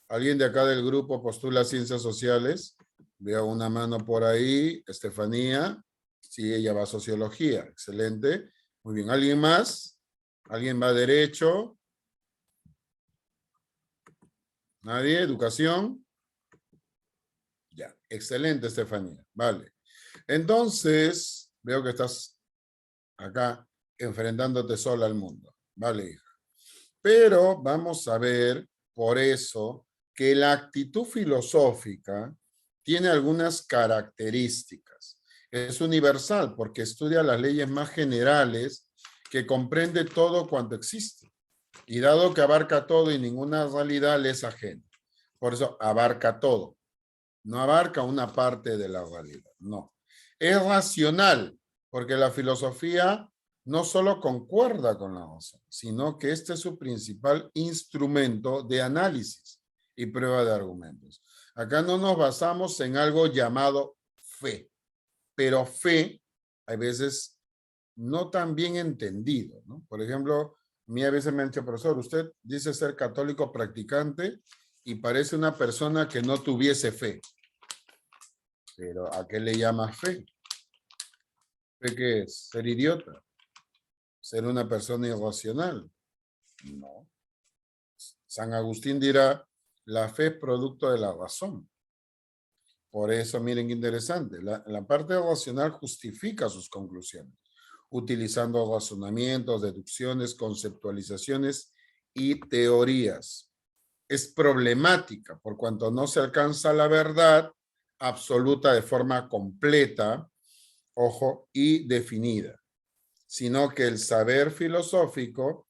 ¿Alguien de acá del grupo postula ciencias sociales? Veo una mano por ahí, Estefanía. Sí, ella va a sociología. Excelente. Muy bien. ¿Alguien más? ¿Alguien va a derecho? ¿Nadie? ¿Educación? Ya. Excelente, Estefanía. Vale. Entonces, veo que estás acá enfrentándote sola al mundo. Vale, hija. Pero vamos a ver, por eso, que la actitud filosófica tiene algunas características. Es universal porque estudia las leyes más generales que comprende todo cuanto existe. Y dado que abarca todo y ninguna realidad le es ajena. Por eso abarca todo. No abarca una parte de la realidad, no. Es racional porque la filosofía no solo concuerda con la razón, sino que este es su principal instrumento de análisis y prueba de argumentos. Acá no nos basamos en algo llamado fe, pero fe a veces no tan bien entendido, ¿no? Por ejemplo, a mí a veces me han dicho, profesor, usted dice ser católico practicante y parece una persona que no tuviese fe. Pero ¿a qué le llama fe? ¿Fe qué es? ¿Ser idiota? ¿Ser una persona irracional? No. San Agustín dirá, la fe es producto de la razón. Por eso, miren qué interesante, la parte racional justifica sus conclusiones, utilizando razonamientos, deducciones, conceptualizaciones y teorías. Es problemática por cuanto no se alcanza la verdad absoluta de forma completa, ojo, y definida, sino que el saber filosófico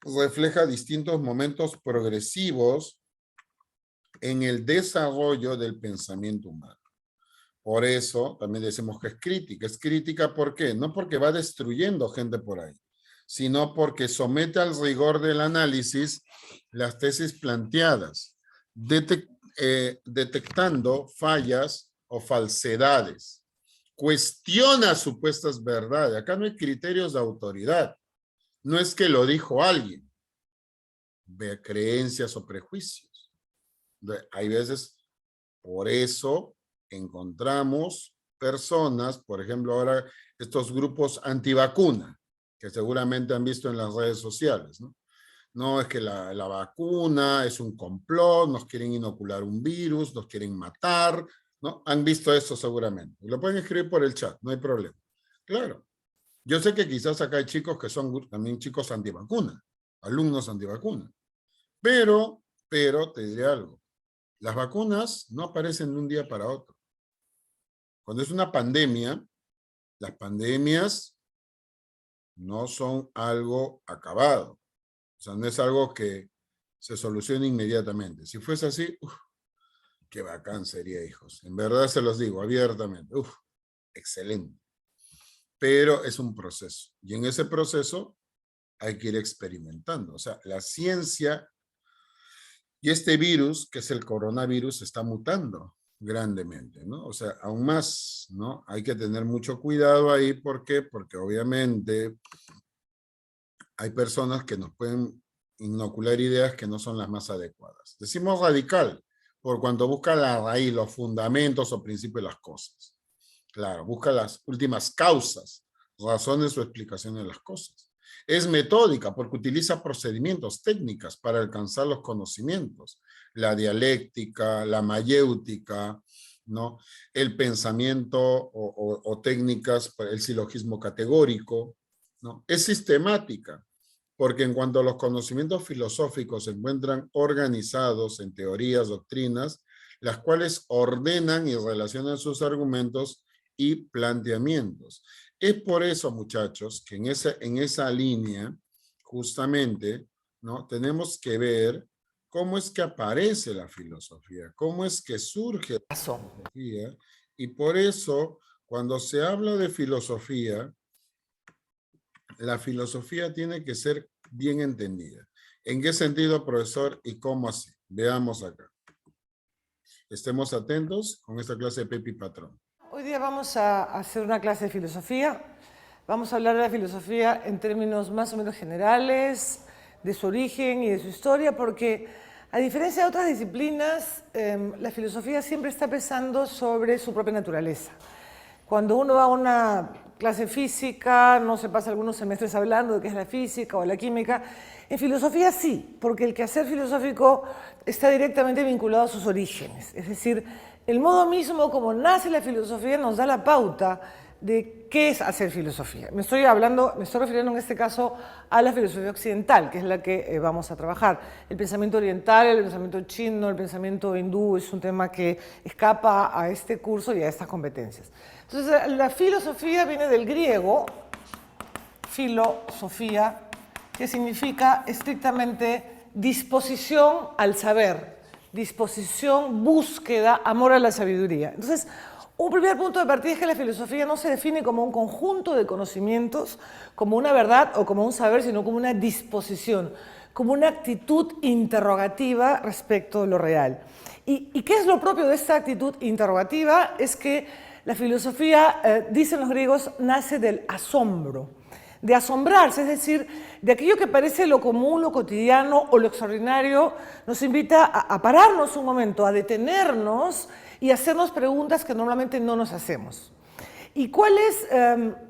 refleja distintos momentos progresivos en el desarrollo del pensamiento humano. Por eso también decimos que es crítica. Es crítica ¿por qué? No porque va destruyendo gente por ahí, sino porque somete al rigor del análisis las tesis planteadas, detectando fallas o falsedades. Cuestiona supuestas verdades. Acá no hay criterios de autoridad. No es que lo dijo alguien. Ve creencias o prejuicios. Hay veces, por eso encontramos personas, por ejemplo ahora estos grupos antivacuna, que seguramente han visto en las redes sociales, ¿no? No, es que la vacuna es un complot, nos quieren inocular un virus, nos quieren matar, ¿no? Han visto eso seguramente. Lo pueden escribir por el chat, no hay problema. Claro, yo sé que quizás acá hay chicos que son también chicos antivacuna, alumnos antivacuna. Pero te diré algo. Las vacunas no aparecen de un día para otro. Cuando es una pandemia, las pandemias no son algo acabado. O sea, no es algo que se solucione inmediatamente. Si fuese así, qué bacán sería, hijos. En verdad se los digo abiertamente. Excelente. Pero es un proceso. Y en ese proceso hay que ir experimentando. O sea, la ciencia y este virus, que es el coronavirus, está mutando grandemente, ¿no? O sea, aún más, ¿no? Hay que tener mucho cuidado ahí. ¿Por qué? Porque obviamente hay personas que nos pueden inocular ideas que no son las más adecuadas. Decimos radical, por cuanto busca la raíz, los fundamentos o principios de las cosas. Claro, busca las últimas causas, razones o explicaciones de las cosas. Es metódica porque utiliza procedimientos, técnicas para alcanzar los conocimientos. La dialéctica, la mayéutica, ¿no? El pensamiento o técnicas, el silogismo categórico, ¿no? Es sistemática porque en cuanto a los conocimientos filosóficos se encuentran organizados en teorías, doctrinas, las cuales ordenan y relacionan sus argumentos y planteamientos. Es por eso, muchachos, que en esa línea, justamente, ¿no? Tenemos que ver cómo es que aparece la filosofía, cómo es que surge la filosofía, y por eso, cuando se habla de filosofía, la filosofía tiene que ser bien entendida. ¿En qué sentido, profesor, y cómo así? Veamos acá. Estemos atentos con esta clase de Pepi Patrón. Hoy día vamos a hacer una clase de filosofía. Vamos a hablar de la filosofía en términos más o menos generales, de su origen y de su historia, porque a diferencia de otras disciplinas, la filosofía siempre está pensando sobre su propia naturaleza. Cuando uno va a una clase física, no se pasa algunos semestres hablando de qué es la física o la química. En filosofía sí, porque el quehacer filosófico está directamente vinculado a sus orígenes. Es decir, el modo mismo como nace la filosofía nos da la pauta de qué es hacer filosofía. Me estoy refiriendo en este caso a la filosofía occidental, que es la que vamos a trabajar. El pensamiento oriental, el pensamiento chino, el pensamiento hindú es un tema que escapa a este curso y a estas competencias. Entonces, la filosofía viene del griego, filosofía, que significa estrictamente disposición al saber, disposición, búsqueda, amor a la sabiduría. Entonces, un primer punto de partida es que la filosofía no se define como un conjunto de conocimientos, como una verdad o como un saber, sino como una disposición, como una actitud interrogativa respecto de lo real. ¿Y qué es lo propio de esta actitud interrogativa? Es que la filosofía, dicen los griegos, nace del asombro, de asombrarse, es decir, de aquello que parece lo común, lo cotidiano o lo extraordinario, nos invita a pararnos un momento, a detenernos y hacernos preguntas que normalmente no nos hacemos. ¿Y cuál es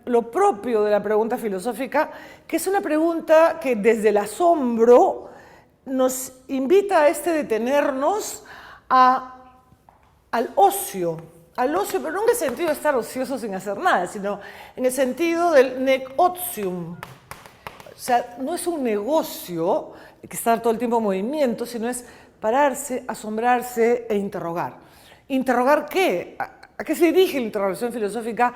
lo propio de la pregunta filosófica? Que es una pregunta que desde el asombro nos invita a detenernos al ocio, pero no en el sentido de estar ocioso sin hacer nada, sino en el sentido del negotium. O sea, no es un negocio que estar todo el tiempo en movimiento, sino es pararse, asombrarse e interrogar. ¿Interrogar qué? ¿A qué se dirige la interrogación filosófica?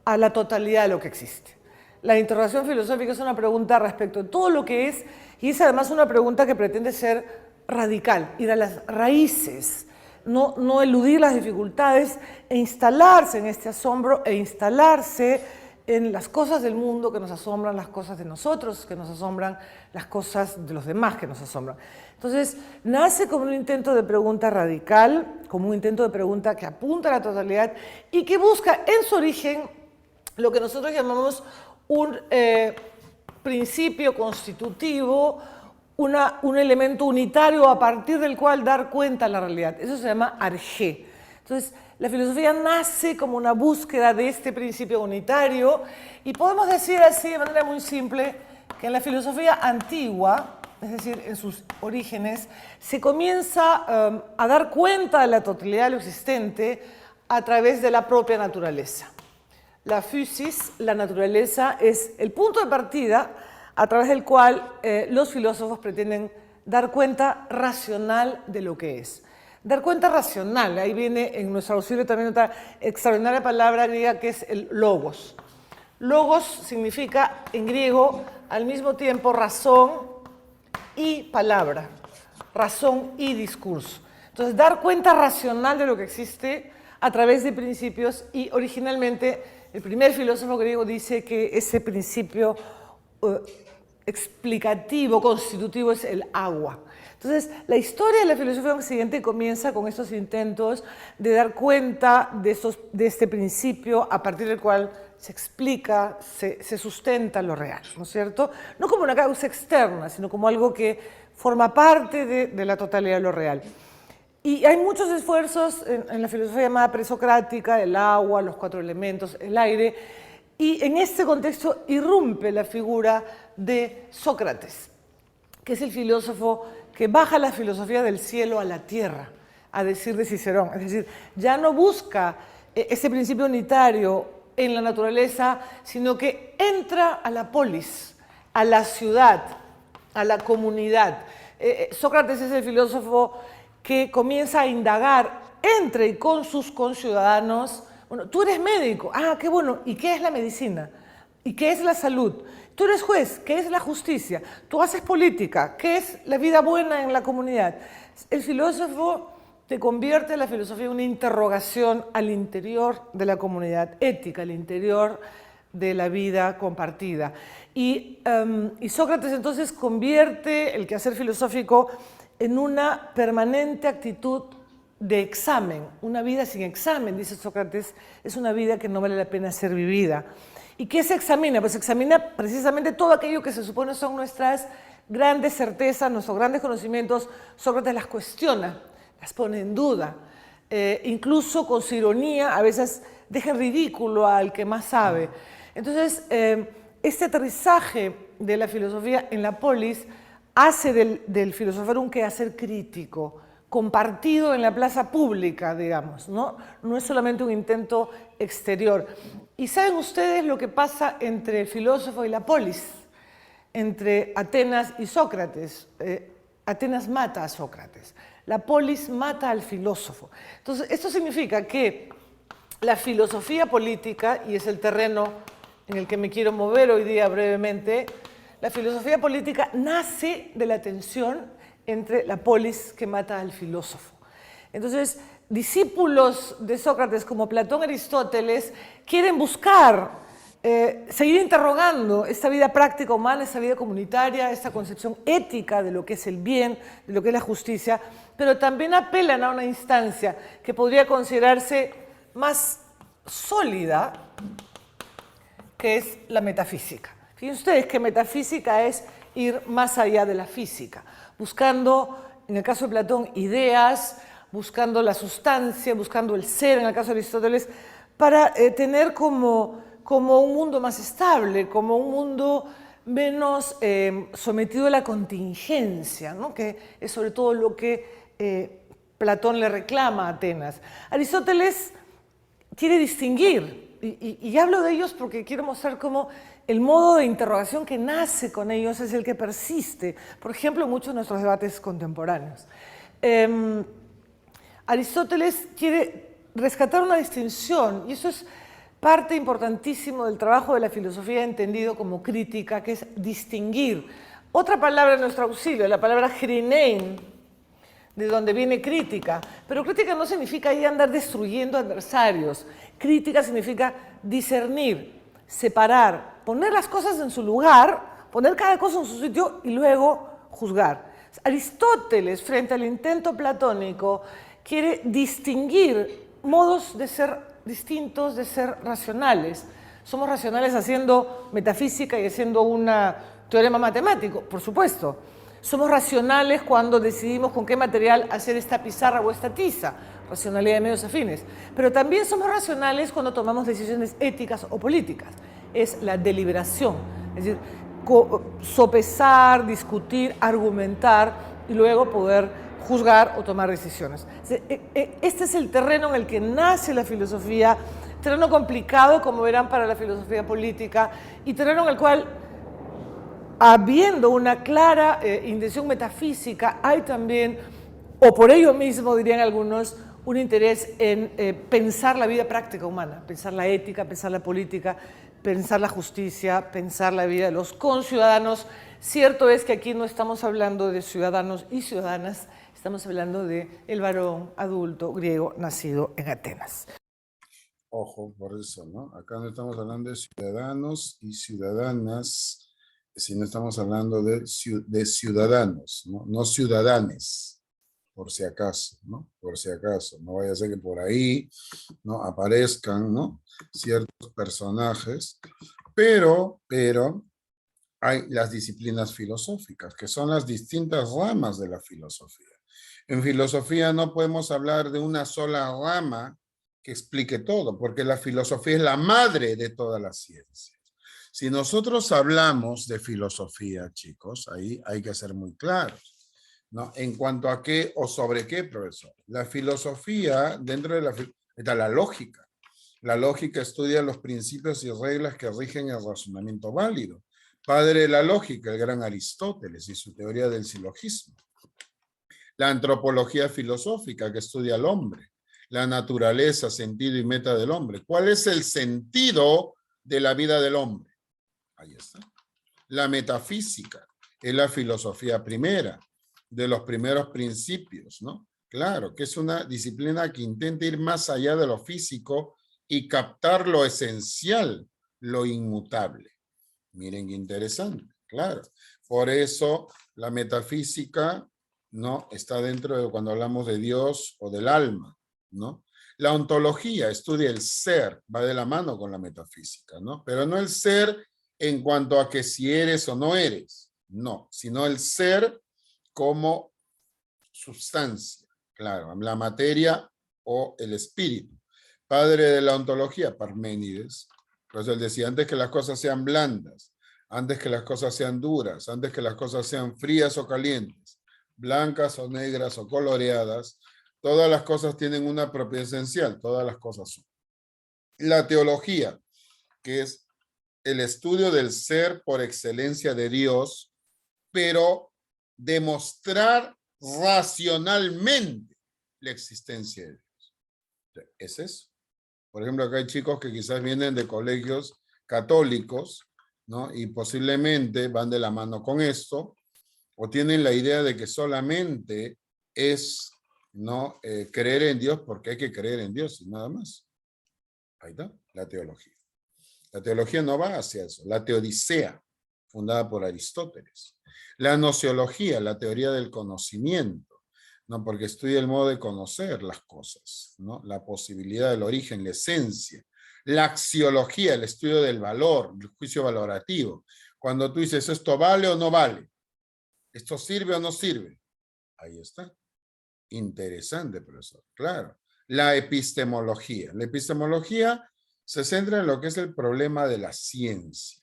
A la totalidad de lo que existe. La interrogación filosófica es una pregunta respecto de todo lo que es, y es además una pregunta que pretende ser radical, ir a las raíces, no eludir las dificultades e instalarse en este asombro e instalarse en las cosas del mundo que nos asombran, las cosas de nosotros que nos asombran, las cosas de los demás que nos asombran. Entonces, nace como un intento de pregunta radical, como un intento de pregunta que apunta a la totalidad y que busca en su origen lo que nosotros llamamos un principio constitutivo, un elemento unitario a partir del cual dar cuenta de la realidad. Eso se llama arjé. Entonces, la filosofía nace como una búsqueda de este principio unitario y podemos decir así de manera muy simple que en la filosofía antigua, es decir, en sus orígenes, se comienza a dar cuenta de la totalidad de lo existente a través de la propia naturaleza. La physis, la naturaleza, es el punto de partida a través del cual los filósofos pretenden dar cuenta racional de lo que es. Dar cuenta racional, ahí viene en nuestro auxilio también otra extraordinaria palabra griega que es el logos. Logos significa en griego al mismo tiempo razón y palabra, razón y discurso. Entonces, dar cuenta racional de lo que existe a través de principios, y originalmente el primer filósofo griego dice que ese principio explicativo, constitutivo, es el agua. Entonces, la historia de la filosofía occidente comienza con estos intentos de dar cuenta de este principio a partir del cual se explica, se sustenta lo real, ¿no es cierto? No como una causa externa, sino como algo que forma parte de la totalidad de lo real. Y hay muchos esfuerzos en la filosofía llamada presocrática, el agua, los 4 elementos, el aire, y en este contexto irrumpe la figura de Sócrates, que es el filósofo que baja la filosofía del cielo a la tierra, a decir de Cicerón. Es decir, ya no busca ese principio unitario en la naturaleza, sino que entra a la polis, a la ciudad, a la comunidad. Sócrates es el filósofo que comienza a indagar entre y con sus conciudadanos. Bueno, tú eres médico, ah, qué bueno, ¿y qué es la medicina? ¿Y qué es la salud? Tú eres juez, ¿qué es la justicia? Tú haces política, ¿qué es la vida buena en la comunidad? El filósofo te convierte la filosofía en una interrogación al interior de la comunidad ética, al interior de la vida compartida. Y Sócrates entonces convierte el quehacer filosófico en una permanente actitud de examen. Una vida sin examen, dice Sócrates, es una vida que no vale la pena ser vivida. ¿Y qué se examina? Pues se examina precisamente todo aquello que se supone son nuestras grandes certezas, nuestros grandes conocimientos. Sócrates las cuestiona, las pone en duda, incluso con su ironía a veces deja en ridículo al que más sabe. Entonces, este aterrizaje de la filosofía en la polis hace del filosofar un quehacer crítico, compartido en la plaza pública, digamos, ¿no? No es solamente un intento exterior. ¿Y saben ustedes lo que pasa entre el filósofo y la polis? Entre Atenas y Sócrates. Atenas mata a Sócrates. La polis mata al filósofo. Entonces, esto significa que la filosofía política, y es el terreno en el que me quiero mover hoy día brevemente, la filosofía política nace de la tensión entre la polis que mata al filósofo. Entonces, discípulos de Sócrates como Platón y Aristóteles quieren buscar, seguir interrogando esta vida práctica humana, esta vida comunitaria, esta concepción ética de lo que es el bien, de lo que es la justicia, pero también apelan a una instancia que podría considerarse más sólida, que es la metafísica. Fíjense ustedes que metafísica es ir más allá de la física, buscando, en el caso de Platón, ideas, buscando la sustancia, buscando el ser, en el caso de Aristóteles, para tener como un mundo más estable, como un mundo menos sometido a la contingencia, ¿no? Que es sobre todo lo que Platón le reclama a Atenas. Aristóteles quiere distinguir, y hablo de ellos porque quiero mostrar cómo el modo de interrogación que nace con ellos es el que persiste, por ejemplo, en muchos de nuestros debates contemporáneos. Aristóteles quiere rescatar una distinción, y eso es parte importantísimo del trabajo de la filosofía entendido como crítica, que es distinguir. Otra palabra en nuestro auxilio, la palabra chrinein, de donde viene crítica, pero crítica no significa ahí andar destruyendo adversarios. Crítica significa discernir, separar, poner las cosas en su lugar, poner cada cosa en su sitio y luego juzgar. Aristóteles, frente al intento platónico, quiere distinguir modos de ser distintos, de ser racionales. Somos racionales haciendo metafísica y haciendo un teorema matemático, por supuesto. Somos racionales cuando decidimos con qué material hacer esta pizarra o esta tiza, racionalidad de medios afines. Pero también somos racionales cuando tomamos decisiones éticas o políticas. Es la deliberación, es decir, sopesar, discutir, argumentar y luego poder juzgar o tomar decisiones. Este es el terreno en el que nace la filosofía, terreno complicado, como verán, para la filosofía política, y terreno en el cual, habiendo una clara intención metafísica, hay también, o por ello mismo, dirían algunos, un interés en pensar la vida práctica humana, pensar la ética, pensar la política, pensar la justicia, pensar la vida de los conciudadanos. Cierto es que aquí no estamos hablando de ciudadanos y ciudadanas, estamos hablando del varón adulto griego nacido en Atenas. Ojo, por eso, ¿no? Acá no estamos hablando de ciudadanos y ciudadanas, sino estamos hablando de ciudadanos, ¿no? No ciudadanes, por si acaso, ¿no? Por si acaso, no vaya a ser que por ahí, ¿no? Aparezcan, ¿no? Ciertos personajes, pero hay las disciplinas filosóficas, que son las distintas ramas de la filosofía. En filosofía no podemos hablar de una sola rama que explique todo, porque la filosofía es la madre de todas las ciencias. Si nosotros hablamos de filosofía, chicos, ahí hay que ser muy claros, ¿no? En cuanto a qué o sobre qué, profesor. La filosofía, dentro de está la lógica. La lógica estudia los principios y reglas que rigen el razonamiento válido. Padre de la lógica, el gran Aristóteles y su teoría del silogismo. La antropología filosófica que estudia al hombre. La naturaleza, sentido y meta del hombre. ¿Cuál es el sentido de la vida del hombre? Ahí está. La metafísica es la filosofía primera, de los primeros principios, ¿no? Claro, que es una disciplina que intenta ir más allá de lo físico y captar lo esencial, lo inmutable. Miren qué interesante, claro. Por eso la metafísica, ¿no? Está dentro de cuando hablamos de Dios o del alma, ¿no? La ontología estudia el ser, va de la mano con la metafísica, ¿no? Pero no el ser en cuanto a que si eres o no eres, no, sino el ser como sustancia, claro, la materia o el espíritu. Padre de la ontología, Parménides. Pues él decía, antes que las cosas sean blandas, antes que las cosas sean duras, antes que las cosas sean frías o calientes, blancas o negras o coloreadas, todas las cosas tienen una propiedad esencial, todas las cosas son. La teología, que es el estudio del ser por excelencia de Dios, pero demostrar racionalmente la existencia de Dios. Es eso. Por ejemplo, acá hay chicos que quizás vienen de colegios católicos, ¿no? Y posiblemente van de la mano con esto, o tienen la idea de que solamente es, ¿no? Creer en Dios porque hay que creer en Dios y nada más. Ahí está, la teología. La teología no va hacia eso. La teodicea, fundada por Aristóteles. La nociología, la teoría del conocimiento, ¿no? Porque estudia el modo de conocer las cosas, ¿no? La posibilidad del origen, la esencia. La axiología, el estudio del valor, el juicio valorativo. Cuando tú dices, ¿esto vale o no vale? ¿Esto sirve o no sirve? Ahí está. Interesante, profesor. Claro. La epistemología. La epistemología se centra en lo que es el problema de la ciencia.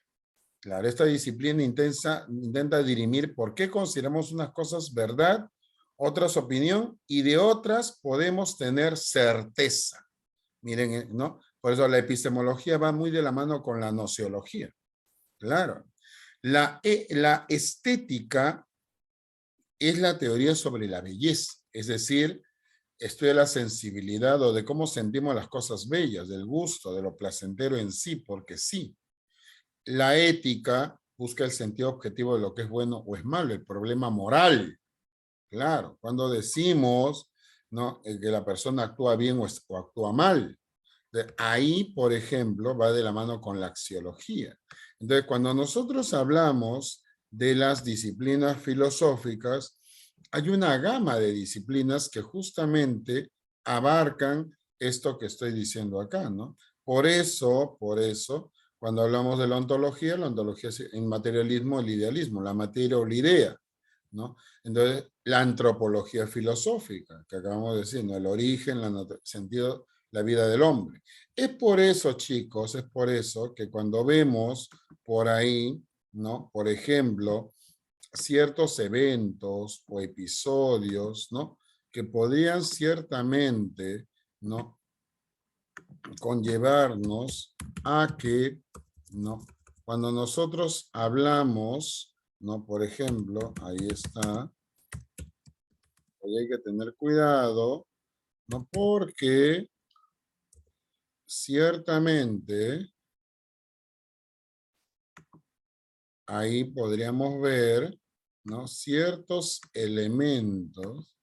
Claro, esta disciplina intenta dirimir por qué consideramos unas cosas verdad, otras opinión, y de otras podemos tener certeza. Miren, ¿no? Por eso la epistemología va muy de la mano con la nociología. Claro. La estética es la teoría sobre la belleza, es decir, estudia la sensibilidad o de cómo sentimos las cosas bellas, del gusto, de lo placentero en sí, porque sí. La ética busca el sentido objetivo de lo que es bueno o es malo, el problema moral. Claro, cuando decimos, ¿no? Que la persona actúa bien o actúa mal. Ahí, por ejemplo, va de la mano con la axiología. Entonces, cuando nosotros hablamos de las disciplinas filosóficas, hay una gama de disciplinas que justamente abarcan esto que estoy diciendo acá, ¿no? Por eso, cuando hablamos de la ontología es en materialismo el idealismo, la materia o la idea, ¿no? Entonces, la antropología filosófica, que acabamos de decir, ¿no? El origen, el sentido, la vida del hombre. Es por eso, chicos, es por eso que cuando vemos por ahí, ¿no? Por ejemplo, ciertos eventos o episodios, ¿no? Que podrían ciertamente, ¿no? Conllevarnos a que, ¿no? Cuando nosotros hablamos, ¿no? Por ejemplo, ahí está, ahí hay que tener cuidado, ¿no? Porque ciertamente ahí podríamos ver, ¿no? Ciertos elementos,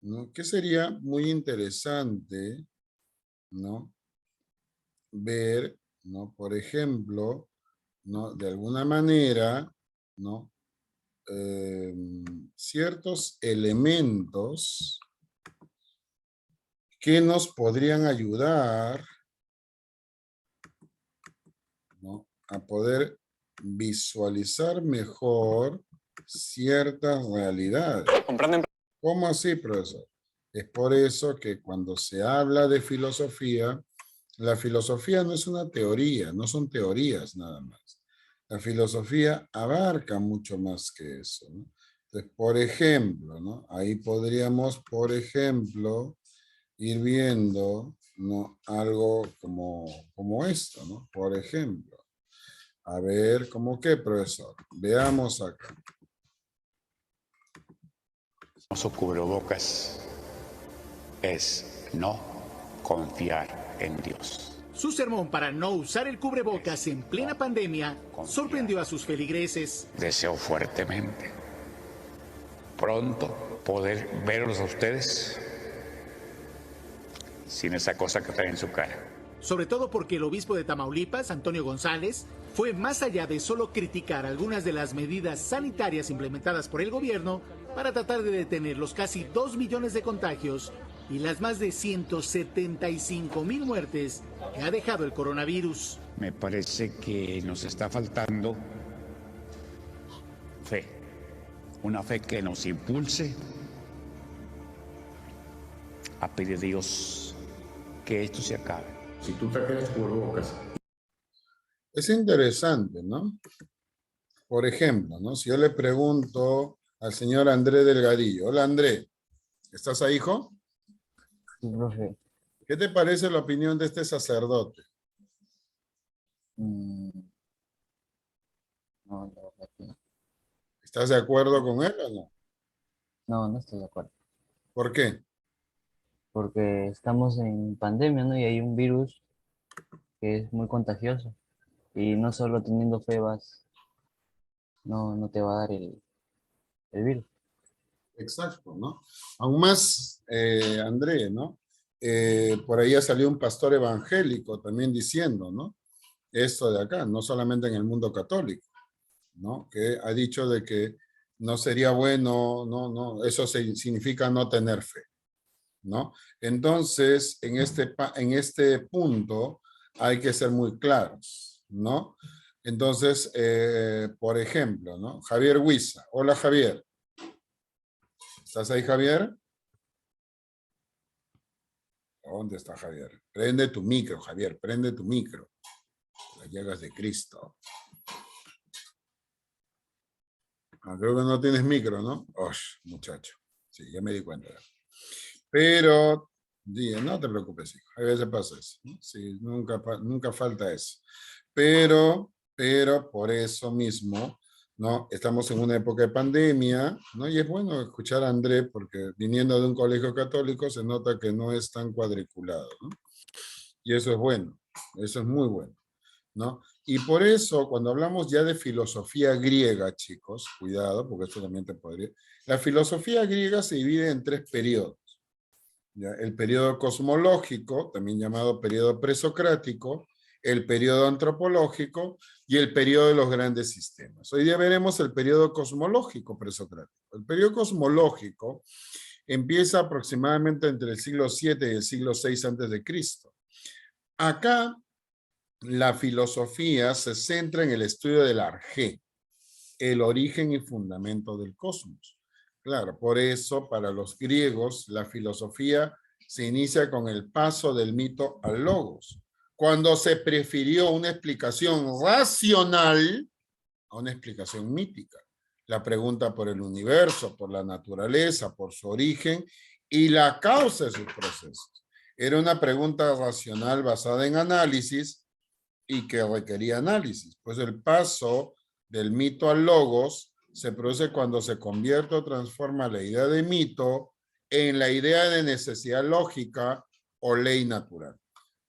¿no? Que sería muy interesante, ¿no? Ver, ¿no? Por ejemplo, ¿no? De alguna manera, ¿no? Ciertos elementos que nos podrían ayudar, ¿no? A poder visualizar mejor ciertas realidades. ¿Cómo así, profesor? Es por eso que cuando se habla de filosofía, la filosofía no es una teoría, no son teorías nada más. La filosofía abarca mucho más que eso, ¿no? Entonces, por ejemplo, ¿no? Ahí podríamos, por ejemplo, ir viendo, ¿no? Algo como esto, ¿no? Por ejemplo. A ver, ¿cómo qué, profesor? Veamos acá. Su cubrebocas es no confiar en Dios. Su sermón para no usar el cubrebocas en plena pandemia sorprendió a sus feligreses. Deseo fuertemente pronto poder verlos a ustedes sin esa cosa que trae en su cara. Sobre todo porque el obispo de Tamaulipas, Antonio González, fue más allá de solo criticar algunas de las medidas sanitarias implementadas por el gobierno para tratar de detener los casi 2 millones de contagios y las más de 175,000 muertes que ha dejado el coronavirus. Me parece que nos está faltando fe, una fe que nos impulse a pedir a Dios que esto se acabe. Si tú trajeras cubrebocas. Es interesante, ¿no? Por ejemplo, ¿no? Si yo le pregunto al señor André Delgadillo, hola André, ¿estás ahí, hijo? Sí, profe. ¿Qué te parece la opinión de este sacerdote? No, la verdad que no. ¿Estás de acuerdo con él o no? No, no estoy de acuerdo. ¿Por qué? Porque estamos en pandemia, ¿no? Y hay un virus que es muy contagioso. Y no solo teniendo fe no te va a dar el virus. Exacto, ¿no? Aún más, André, ¿no? Por ahí ha salido un pastor evangélico también diciendo, ¿no? Esto de acá, no solamente en el mundo católico, ¿no? Que ha dicho de que no sería bueno, no, eso significa no tener fe, ¿no? Entonces, en este punto hay que ser muy claros, ¿no? Entonces, por ejemplo, ¿no? Javier Huiza. Hola, Javier. ¿Estás ahí, Javier? ¿Dónde está Javier? Prende tu micro, Javier, prende tu micro. Las llagas de Cristo. Creo que no tienes micro, ¿no? Muchacho. Sí, ya me di cuenta. Pero, no te preocupes, hijo. A veces pasa eso, ¿no? Sí, nunca falta eso. Pero por eso mismo, ¿no? Estamos en una época de pandemia, ¿no? Y es bueno escuchar a André, porque viniendo de un colegio católico se nota que no es tan cuadriculado, ¿no? Y eso es bueno, eso es muy bueno, ¿no? Y por eso, cuando hablamos ya de filosofía griega, chicos, cuidado, porque esto también te podría... La filosofía griega se divide en 3 periodos. ¿Ya? El periodo cosmológico, también llamado periodo presocrático, el periodo antropológico y el periodo de los grandes sistemas. Hoy día veremos el periodo cosmológico presocrático. El periodo cosmológico empieza aproximadamente entre el siglo VII y el siglo VI a.C. Acá la filosofía se centra en el estudio del arjé, el origen y fundamento del cosmos. Claro, por eso para los griegos la filosofía se inicia con el paso del mito al logos, cuando se prefirió una explicación racional a una explicación mítica. La pregunta por el universo, por la naturaleza, por su origen y la causa de sus procesos. Era una pregunta racional basada en análisis y que requería análisis. Pues el paso del mito al logos se produce cuando se convierte o transforma la idea de mito en la idea de necesidad lógica o ley natural.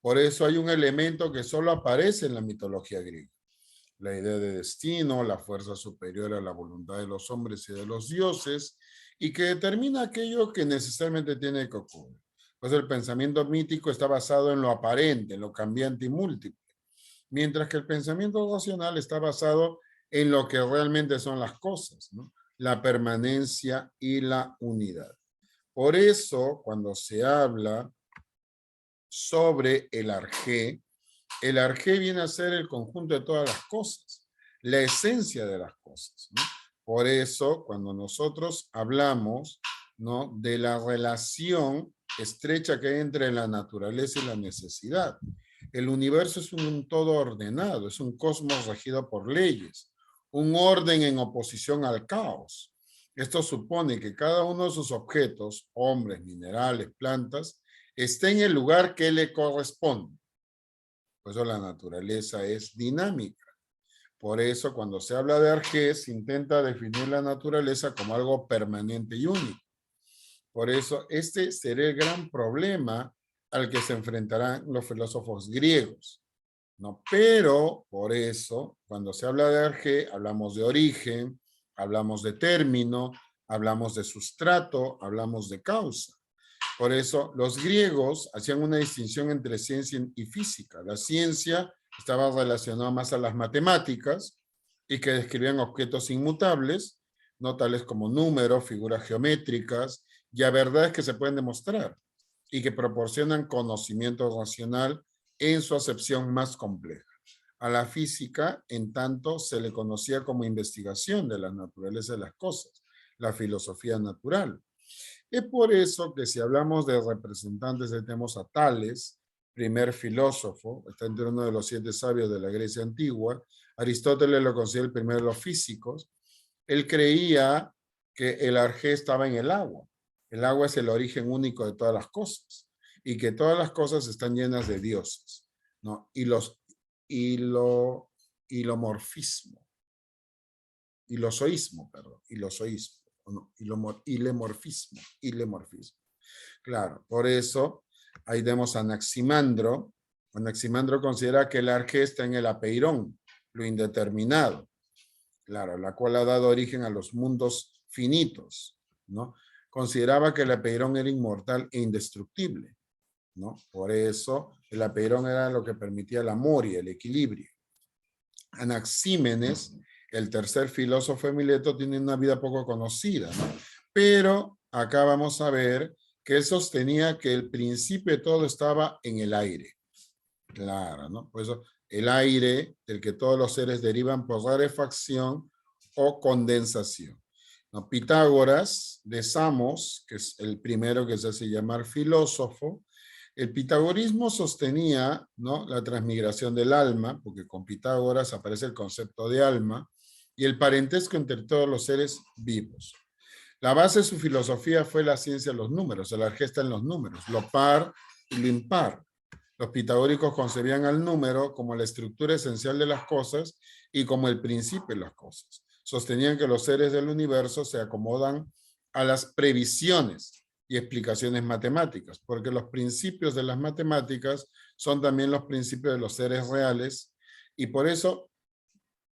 Por eso hay un elemento que solo aparece en la mitología griega. La idea de destino, la fuerza superior a la voluntad de los hombres y de los dioses, y que determina aquello que necesariamente tiene que ocurrir. Pues el pensamiento mítico está basado en lo aparente, en lo cambiante y múltiple, mientras que el pensamiento racional está basado en lo que realmente son las cosas, ¿no? La permanencia y la unidad. Por eso, cuando se habla sobre el arjé viene a ser el conjunto de todas las cosas, la esencia de las cosas, ¿no? Por eso, cuando nosotros hablamos ¿no?, de la relación estrecha que hay entre la naturaleza y la necesidad. El universo es un todo ordenado, es un cosmos regido por leyes, un orden en oposición al caos. Esto supone que cada uno de sus objetos, hombres, minerales, plantas, esté en el lugar que le corresponde. Por eso la naturaleza es dinámica. Por eso cuando se habla de Argés, se intenta definir la naturaleza como algo permanente y único. Por eso este será el gran problema al que se enfrentarán los filósofos griegos, ¿no? Pero, por eso, cuando se habla de Argé, hablamos de origen, hablamos de término, hablamos de sustrato, hablamos de causa. Por eso, los griegos hacían una distinción entre ciencia y física. La ciencia estaba relacionada más a las matemáticas y que describían objetos inmutables, no tales como números, figuras geométricas, y a verdades que se pueden demostrar y que proporcionan conocimiento racional en su acepción más compleja. A la física, en tanto, se le conocía como investigación de la naturaleza de las cosas, la filosofía natural. Es por eso que si hablamos de representantes, tenemos a Tales, primer filósofo, está entre uno de los 7 sabios de la Grecia antigua. Aristóteles lo considera el primero de los físicos. Él creía que el Argé estaba en el agua. El agua es el origen único de todas las cosas y que todas las cosas están llenas de dioses, ¿no? Ilomorfismo, ilozoísmo, perdón, ilozoísmo, no, ilemorfismo. Claro, por eso ahí vemos a Anaximandro. Anaximandro considera que el Argé está en el apeirón, lo indeterminado, claro, la cual ha dado origen a los mundos finitos, ¿no? Consideraba que el apeirón era inmortal e indestructible, ¿no? Por eso el apeirón era lo que permitía el amor y el equilibrio. Anaxímenes, el tercer filósofo de Mileto, tiene una vida poco conocida, ¿no? Pero acá vamos a ver que él sostenía que el principio de todo estaba en el aire. Claro, ¿no? Por eso el aire del que todos los seres derivan por rarefacción o condensación, ¿no? Pitágoras de Samos, que es el primero que se hace llamar filósofo, el pitagorismo sostenía, ¿no?, la transmigración del alma, porque con Pitágoras aparece el concepto de alma, y el parentesco entre todos los seres vivos. La base de su filosofía fue la ciencia de los números, el Argé está en los números, lo par y lo impar. Los pitagóricos concebían al número como la estructura esencial de las cosas y como el principio de las cosas. Sostenían que los seres del universo se acomodan a las previsiones y explicaciones matemáticas, porque los principios de las matemáticas son también los principios de los seres reales, y por eso,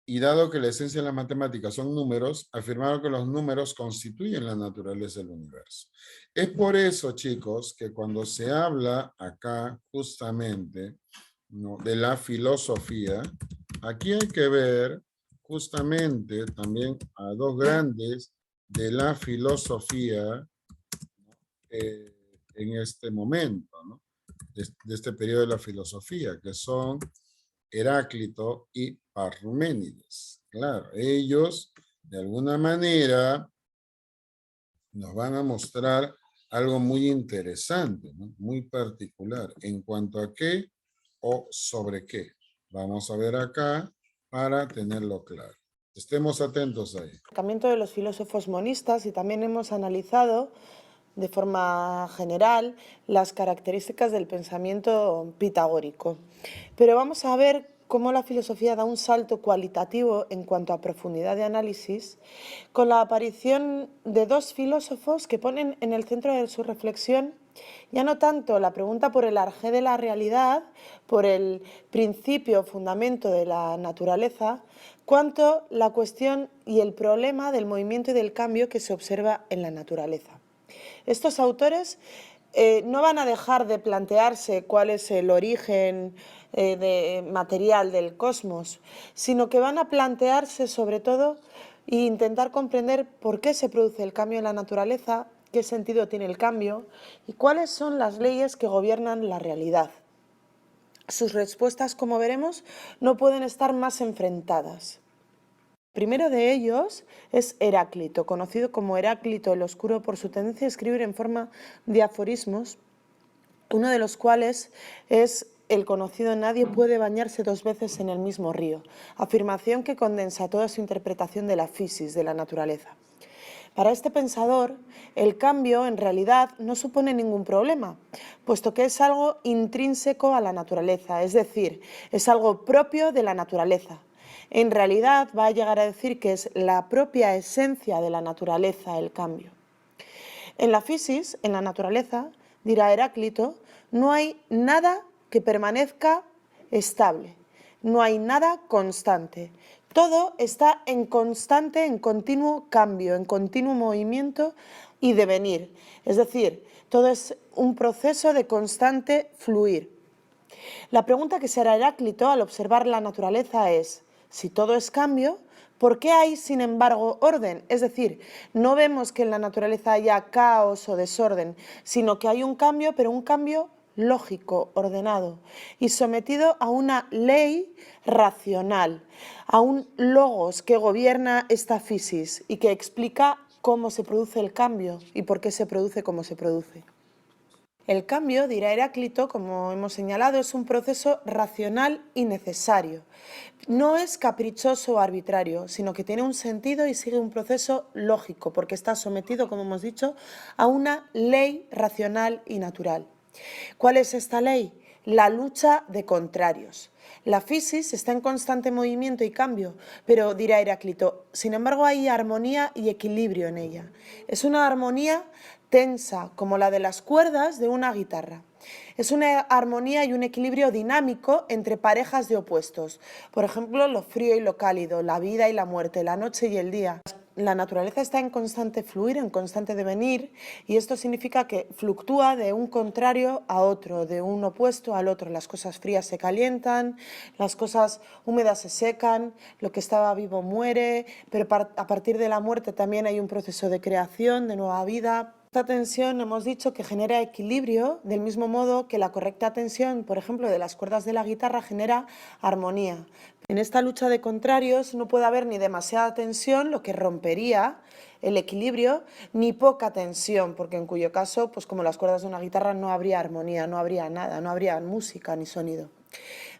y dado que la esencia de las matemáticas son números, afirmaron que los números constituyen la naturaleza del universo. Es por eso, chicos, que cuando se habla acá justamente, ¿no?, de la filosofía, aquí hay que ver justamente también a dos grandes de la filosofía en este momento, ¿no?, de este periodo de la filosofía, que son Heráclito y Parménides. Claro, ellos de alguna manera nos van a mostrar algo muy interesante, ¿no?, muy particular, en cuanto a qué o sobre qué. Vamos a ver acá para tenerlo claro. Estemos atentos ahí. De los filósofos monistas, y también hemos analizado de forma general las características del pensamiento pitagórico. Pero vamos a ver cómo la filosofía da un salto cualitativo en cuanto a profundidad de análisis con la aparición de dos filósofos que ponen en el centro de su reflexión ya no tanto la pregunta por el Argé de la realidad, por el principio o fundamento de la naturaleza, cuanto la cuestión y el problema del movimiento y del cambio que se observa en la naturaleza. Estos autores no van a dejar de plantearse cuál es el origen material del cosmos, sino que van a plantearse sobre todo e intentar comprender por qué se produce el cambio en la naturaleza, qué sentido tiene el cambio y cuáles son las leyes que gobiernan la realidad. Sus respuestas, como veremos, no pueden estar más enfrentadas. Primero de ellos es Heráclito, conocido como Heráclito el Oscuro por su tendencia a escribir en forma de aforismos, uno de los cuales es el conocido "nadie puede bañarse 2 veces en el mismo río", afirmación que condensa toda su interpretación de la fisis, de la naturaleza. Para este pensador, el cambio en realidad no supone ningún problema, puesto que es algo intrínseco a la naturaleza, es decir, es algo propio de la naturaleza. En realidad va a llegar a decir que es la propia esencia de la naturaleza el cambio. En la fisis, en la naturaleza, dirá Heráclito, no hay nada que permanezca estable, no hay nada constante. Todo está en constante, en continuo cambio, en continuo movimiento y devenir. Es decir, todo es un proceso de constante fluir. La pregunta que se hará Heráclito al observar la naturaleza es, si todo es cambio, ¿por qué hay, sin embargo, orden? Es decir, no vemos que en la naturaleza haya caos o desorden, sino que hay un cambio, pero un cambio lógico, ordenado y sometido a una ley racional, a un logos que gobierna esta fisis y que explica cómo se produce el cambio y por qué se produce como se produce. El cambio, dirá Heráclito, como hemos señalado, es un proceso racional y necesario. No es caprichoso o arbitrario, sino que tiene un sentido y sigue un proceso lógico, porque está sometido, como hemos dicho, a una ley racional y natural. ¿Cuál es esta ley? La lucha de contrarios. La fisis está en constante movimiento y cambio, pero dirá Heráclito, sin embargo hay armonía y equilibrio en ella. Es una armonía tensa, como la de las cuerdas de una guitarra. Es una armonía y un equilibrio dinámico entre parejas de opuestos. Por ejemplo, lo frío y lo cálido, la vida y la muerte, la noche y el día. La naturaleza está en constante fluir, en constante devenir, y esto significa que fluctúa de un contrario a otro, de un opuesto al otro. Las cosas frías se calientan, las cosas húmedas se secan, lo que estaba vivo muere, pero a partir de la muerte también hay un proceso de creación, de nueva vida. Esta tensión hemos dicho que genera equilibrio, del mismo modo que la correcta tensión, por ejemplo, de las cuerdas de la guitarra genera armonía. En esta lucha de contrarios no puede haber ni demasiada tensión, lo que rompería el equilibrio, ni poca tensión, porque en cuyo caso, pues como las cuerdas de una guitarra, no habría armonía, no habría nada, no habría música ni sonido.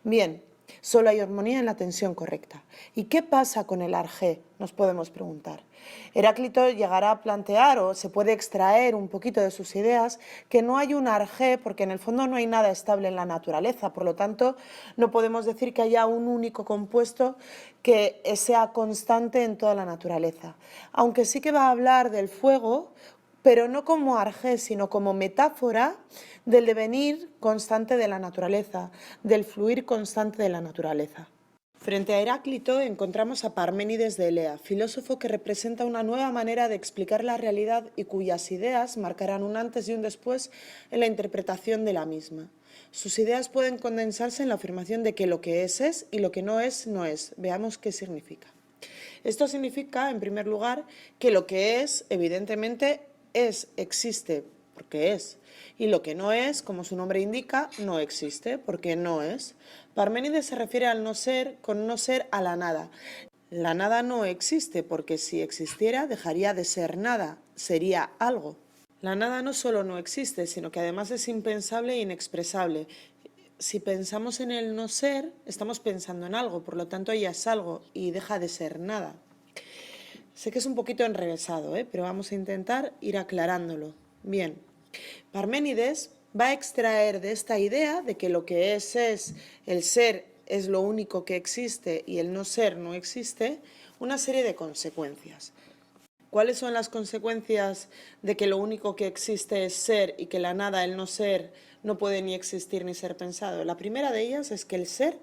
Bien, solo hay armonía en la tensión correcta. ¿Y qué pasa con el arjé? Nos podemos preguntar. Heráclito llegará a plantear, o se puede extraer un poquito de sus ideas, que no hay un arjé porque en el fondo no hay nada estable en la naturaleza, por lo tanto no podemos decir que haya un único compuesto que sea constante en toda la naturaleza. Aunque sí que va a hablar del fuego, pero no como arjé, sino como metáfora del devenir constante de la naturaleza, del fluir constante de la naturaleza. Frente a Heráclito encontramos a Parménides de Elea, filósofo que representa una nueva manera de explicar la realidad y cuyas ideas marcarán un antes y un después en la interpretación de la misma. Sus ideas pueden condensarse en la afirmación de que lo que es y lo que no es, no es. Veamos qué significa. Esto significa, en primer lugar, que lo que es, evidentemente, existe, porque es. Y lo que no es, como su nombre indica, no existe, porque no es. Parménides se refiere al no ser con no ser a la nada. La nada no existe, porque si existiera dejaría de ser nada, sería algo. La nada no solo no existe, sino que además es impensable e inexpresable. Si pensamos en el no ser, estamos pensando en algo, por lo tanto ya es algo y deja de ser nada. Sé que es un poquito enrevesado, pero vamos a intentar ir aclarándolo. Bien, Parménides va a extraer de esta idea de que lo que es, el ser es lo único que existe y el no ser no existe, una serie de consecuencias. ¿Cuáles son las consecuencias de que lo único que existe es ser y que la nada, el no ser, no puede ni existir ni ser pensado? La primera de ellas es que el ser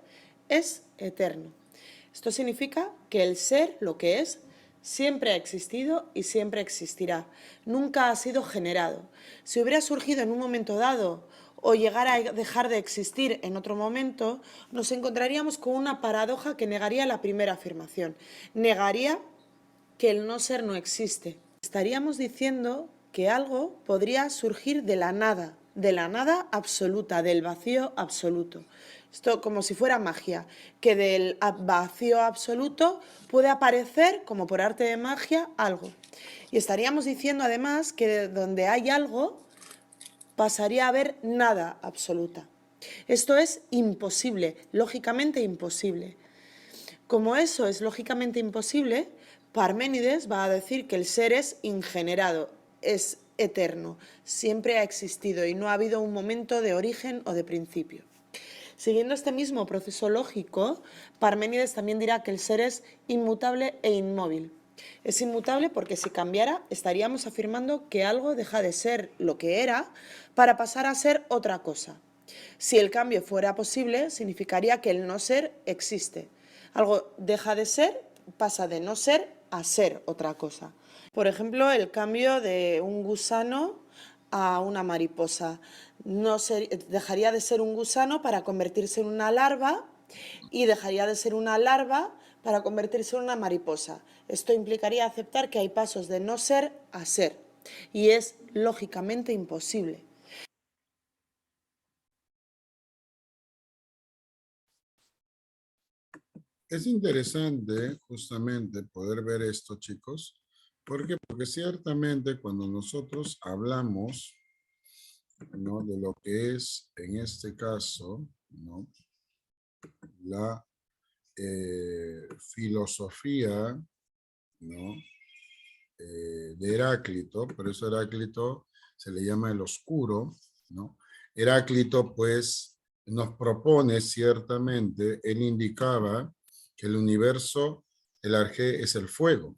es eterno. Esto significa que el ser, lo que es, siempre ha existido y siempre existirá. Nunca ha sido generado. Si hubiera surgido en un momento dado o llegara a dejar de existir en otro momento, nos encontraríamos con una paradoja que negaría la primera afirmación. Negaría que el no ser no existe. Estaríamos diciendo que algo podría surgir de la nada, de la nada absoluta, del vacío absoluto. Esto como si fuera magia, que del vacío absoluto puede aparecer, como por arte de magia, algo. Y estaríamos diciendo además que donde hay algo, pasaría a haber nada absoluta. Esto es imposible, lógicamente imposible. Como eso es lógicamente imposible, Parménides va a decir que el ser es ingenerado, es eterno, siempre ha existido y no ha habido un momento de origen o de principio. Siguiendo este mismo proceso lógico, Parménides también dirá que el ser es inmutable e inmóvil. Es inmutable porque si cambiara estaríamos afirmando que algo deja de ser lo que era para pasar a ser otra cosa. Si el cambio fuera posible, significaría que el no ser existe. Algo deja de ser, pasa de no ser a ser otra cosa. Por ejemplo, el cambio de un gusano a una mariposa. Dejaría de ser un gusano para convertirse en una larva y dejaría de ser una larva para convertirse en una mariposa. Esto implicaría aceptar que hay pasos de no ser a ser y es lógicamente imposible. Es interesante justamente poder ver esto, chicos. ¿Por qué? Porque ciertamente cuando nosotros hablamos, ¿no?, de lo que es, en este caso, ¿no?, la filosofía, ¿no?, de Heráclito, por eso Heráclito se le llama el oscuro, ¿no? Heráclito, pues, nos propone ciertamente, él indicaba que el universo, el arjé, es el fuego.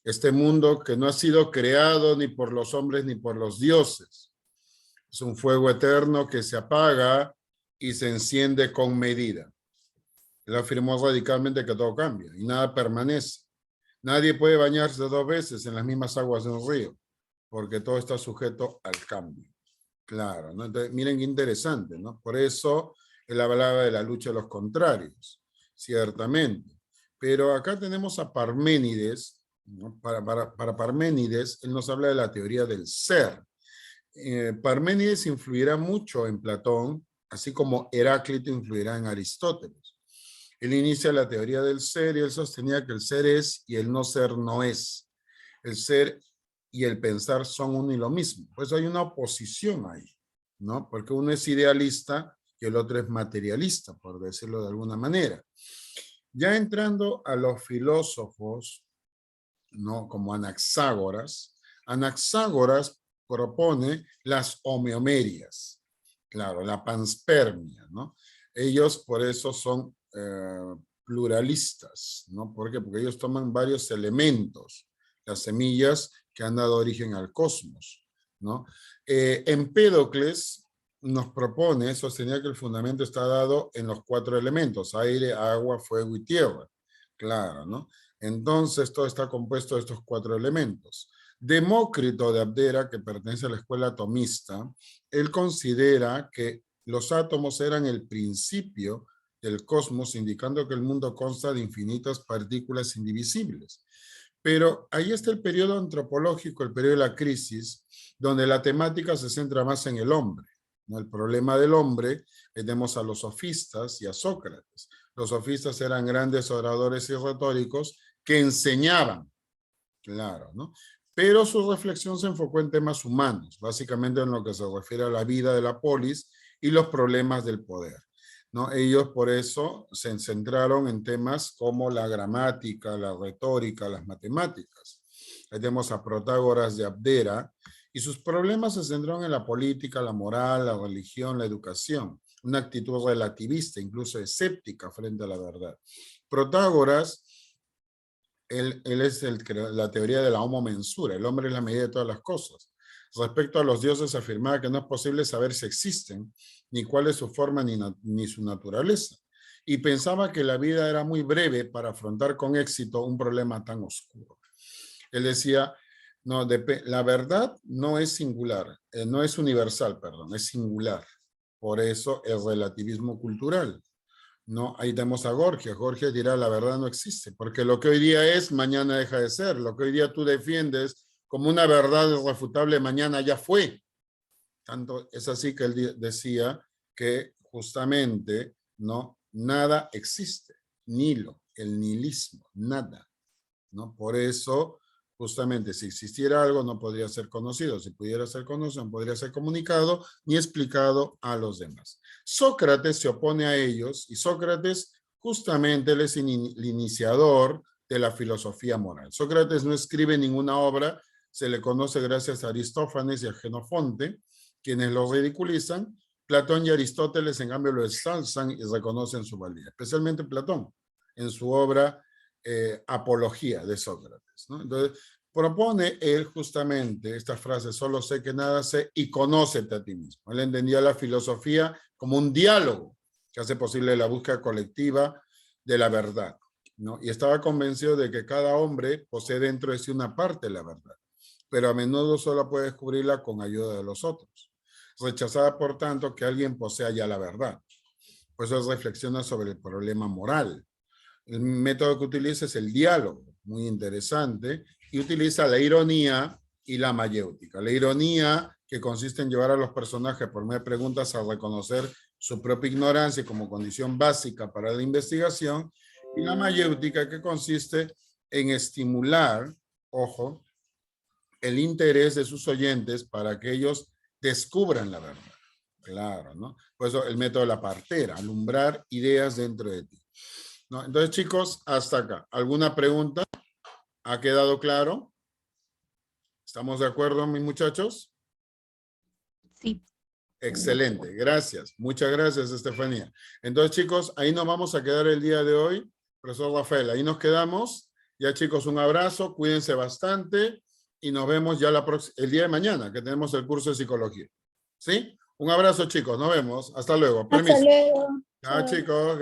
Este mundo que no ha sido creado ni por los hombres ni por los dioses. Es un fuego eterno que se apaga y se enciende con medida. Él afirmó radicalmente que todo cambia y nada permanece. Nadie puede bañarse 2 veces en las mismas aguas de un río, porque todo está sujeto al cambio. Claro, ¿no? Entonces, miren qué interesante, ¿no? Por eso él hablaba de la lucha de los contrarios, ciertamente. Pero acá tenemos a Parménides, ¿no? Para Parménides, él nos habla de la teoría del ser. Parménides influirá mucho en Platón, así como Heráclito influirá en Aristóteles. Él inicia la teoría del ser y él sostenía que el ser es y el no ser no es. El ser y el pensar son uno y lo mismo. Pues hay una oposición ahí, ¿no? Porque uno es idealista y el otro es materialista, por decirlo de alguna manera. Ya entrando a los filósofos, ¿no?, como Anaxágoras, Anaxágoras propone las homeomerias, claro, la panspermia, ¿no? Ellos por eso son pluralistas, ¿no? ¿Por qué? Porque ellos toman varios elementos, las semillas que han dado origen al cosmos, ¿no? Empédocles nos propone, sostenía que el fundamento está dado en los 4 elementos, aire, agua, fuego y tierra, claro, ¿no? Entonces todo está compuesto de estos 4 elementos. Demócrito de Abdera, que pertenece a la escuela atomista, él considera que los átomos eran el principio del cosmos, indicando que el mundo consta de infinitas partículas indivisibles. Pero ahí está el periodo antropológico, el periodo de la crisis, donde la temática se centra más en el hombre, ¿no? El problema del hombre, tenemos a los sofistas y a Sócrates. Los sofistas eran grandes oradores y retóricos que enseñaban, claro, ¿no? Pero su reflexión se enfocó en temas humanos, básicamente en lo que se refiere a la vida de la polis y los problemas del poder, ¿no? Ellos por eso se centraron en temas como la gramática, la retórica, las matemáticas. Ahí tenemos a Protágoras de Abdera, y sus problemas se centraron en la política, la moral, la religión, la educación, una actitud relativista, incluso escéptica frente a la verdad. Protágoras, él es la teoría de la homo mensura, el hombre es la medida de todas las cosas. Respecto a los dioses afirmaba que no es posible saber si existen, ni cuál es su forma ni su naturaleza. Y pensaba que la vida era muy breve para afrontar con éxito un problema tan oscuro. Él decía, no, la verdad no es singular, no es universal, perdón, es singular. Por eso el relativismo cultural, ¿no? Ahí tenemos a Gorgias. Gorgias dirá, la verdad no existe, porque lo que hoy día es, mañana deja de ser. Lo que hoy día tú defiendes como una verdad irrefutable, mañana ya fue. Tanto es así que él decía que justamente, ¿no? Nada existe, nilo, el nihilismo, nada, ¿no? Por eso, justamente, si existiera algo no podría ser conocido, si pudiera ser conocido no podría ser comunicado ni explicado a los demás. Sócrates se opone a ellos y Sócrates justamente él es el iniciador de la filosofía moral. Sócrates no escribe ninguna obra, se le conoce gracias a Aristófanes y a Genofonte, quienes lo ridiculizan. Platón y Aristóteles, en cambio, lo ensalzan y reconocen su valía, especialmente Platón, en su obra Apología de Sócrates, ¿no? Entonces, propone él justamente esta frase, solo sé que nada sé y conócete a ti mismo. Él entendía la filosofía como un diálogo que hace posible la búsqueda colectiva de la verdad, ¿no? Y estaba convencido de que cada hombre posee dentro de sí una parte de la verdad, pero a menudo solo puede descubrirla con ayuda de los otros. Rechazaba, por tanto, que alguien posea ya la verdad. Por eso reflexiona sobre el problema moral. El método que utiliza es el diálogo, muy interesante, y utiliza la ironía y la mayéutica. La ironía, que consiste en llevar a los personajes por medio de preguntas a reconocer su propia ignorancia como condición básica para la investigación, y la mayéutica, que consiste en estimular, ojo, el interés de sus oyentes para que ellos descubran la verdad. Claro, ¿no? Por eso el método de la partera, alumbrar ideas dentro de ti, ¿no? Entonces, chicos, hasta acá. ¿Alguna pregunta? ¿Ha quedado claro? ¿Estamos de acuerdo, mis muchachos? Sí. Excelente, gracias. Muchas gracias, Estefanía. Entonces, chicos, ahí nos vamos a quedar el día de hoy. Profesor Rafael, ahí nos quedamos. Ya, chicos, un abrazo, cuídense bastante y nos vemos ya el día de mañana, que tenemos el curso de psicología. ¿Sí? Un abrazo, chicos, nos vemos. Hasta luego. Permiso. Hasta luego. Chao, chicos.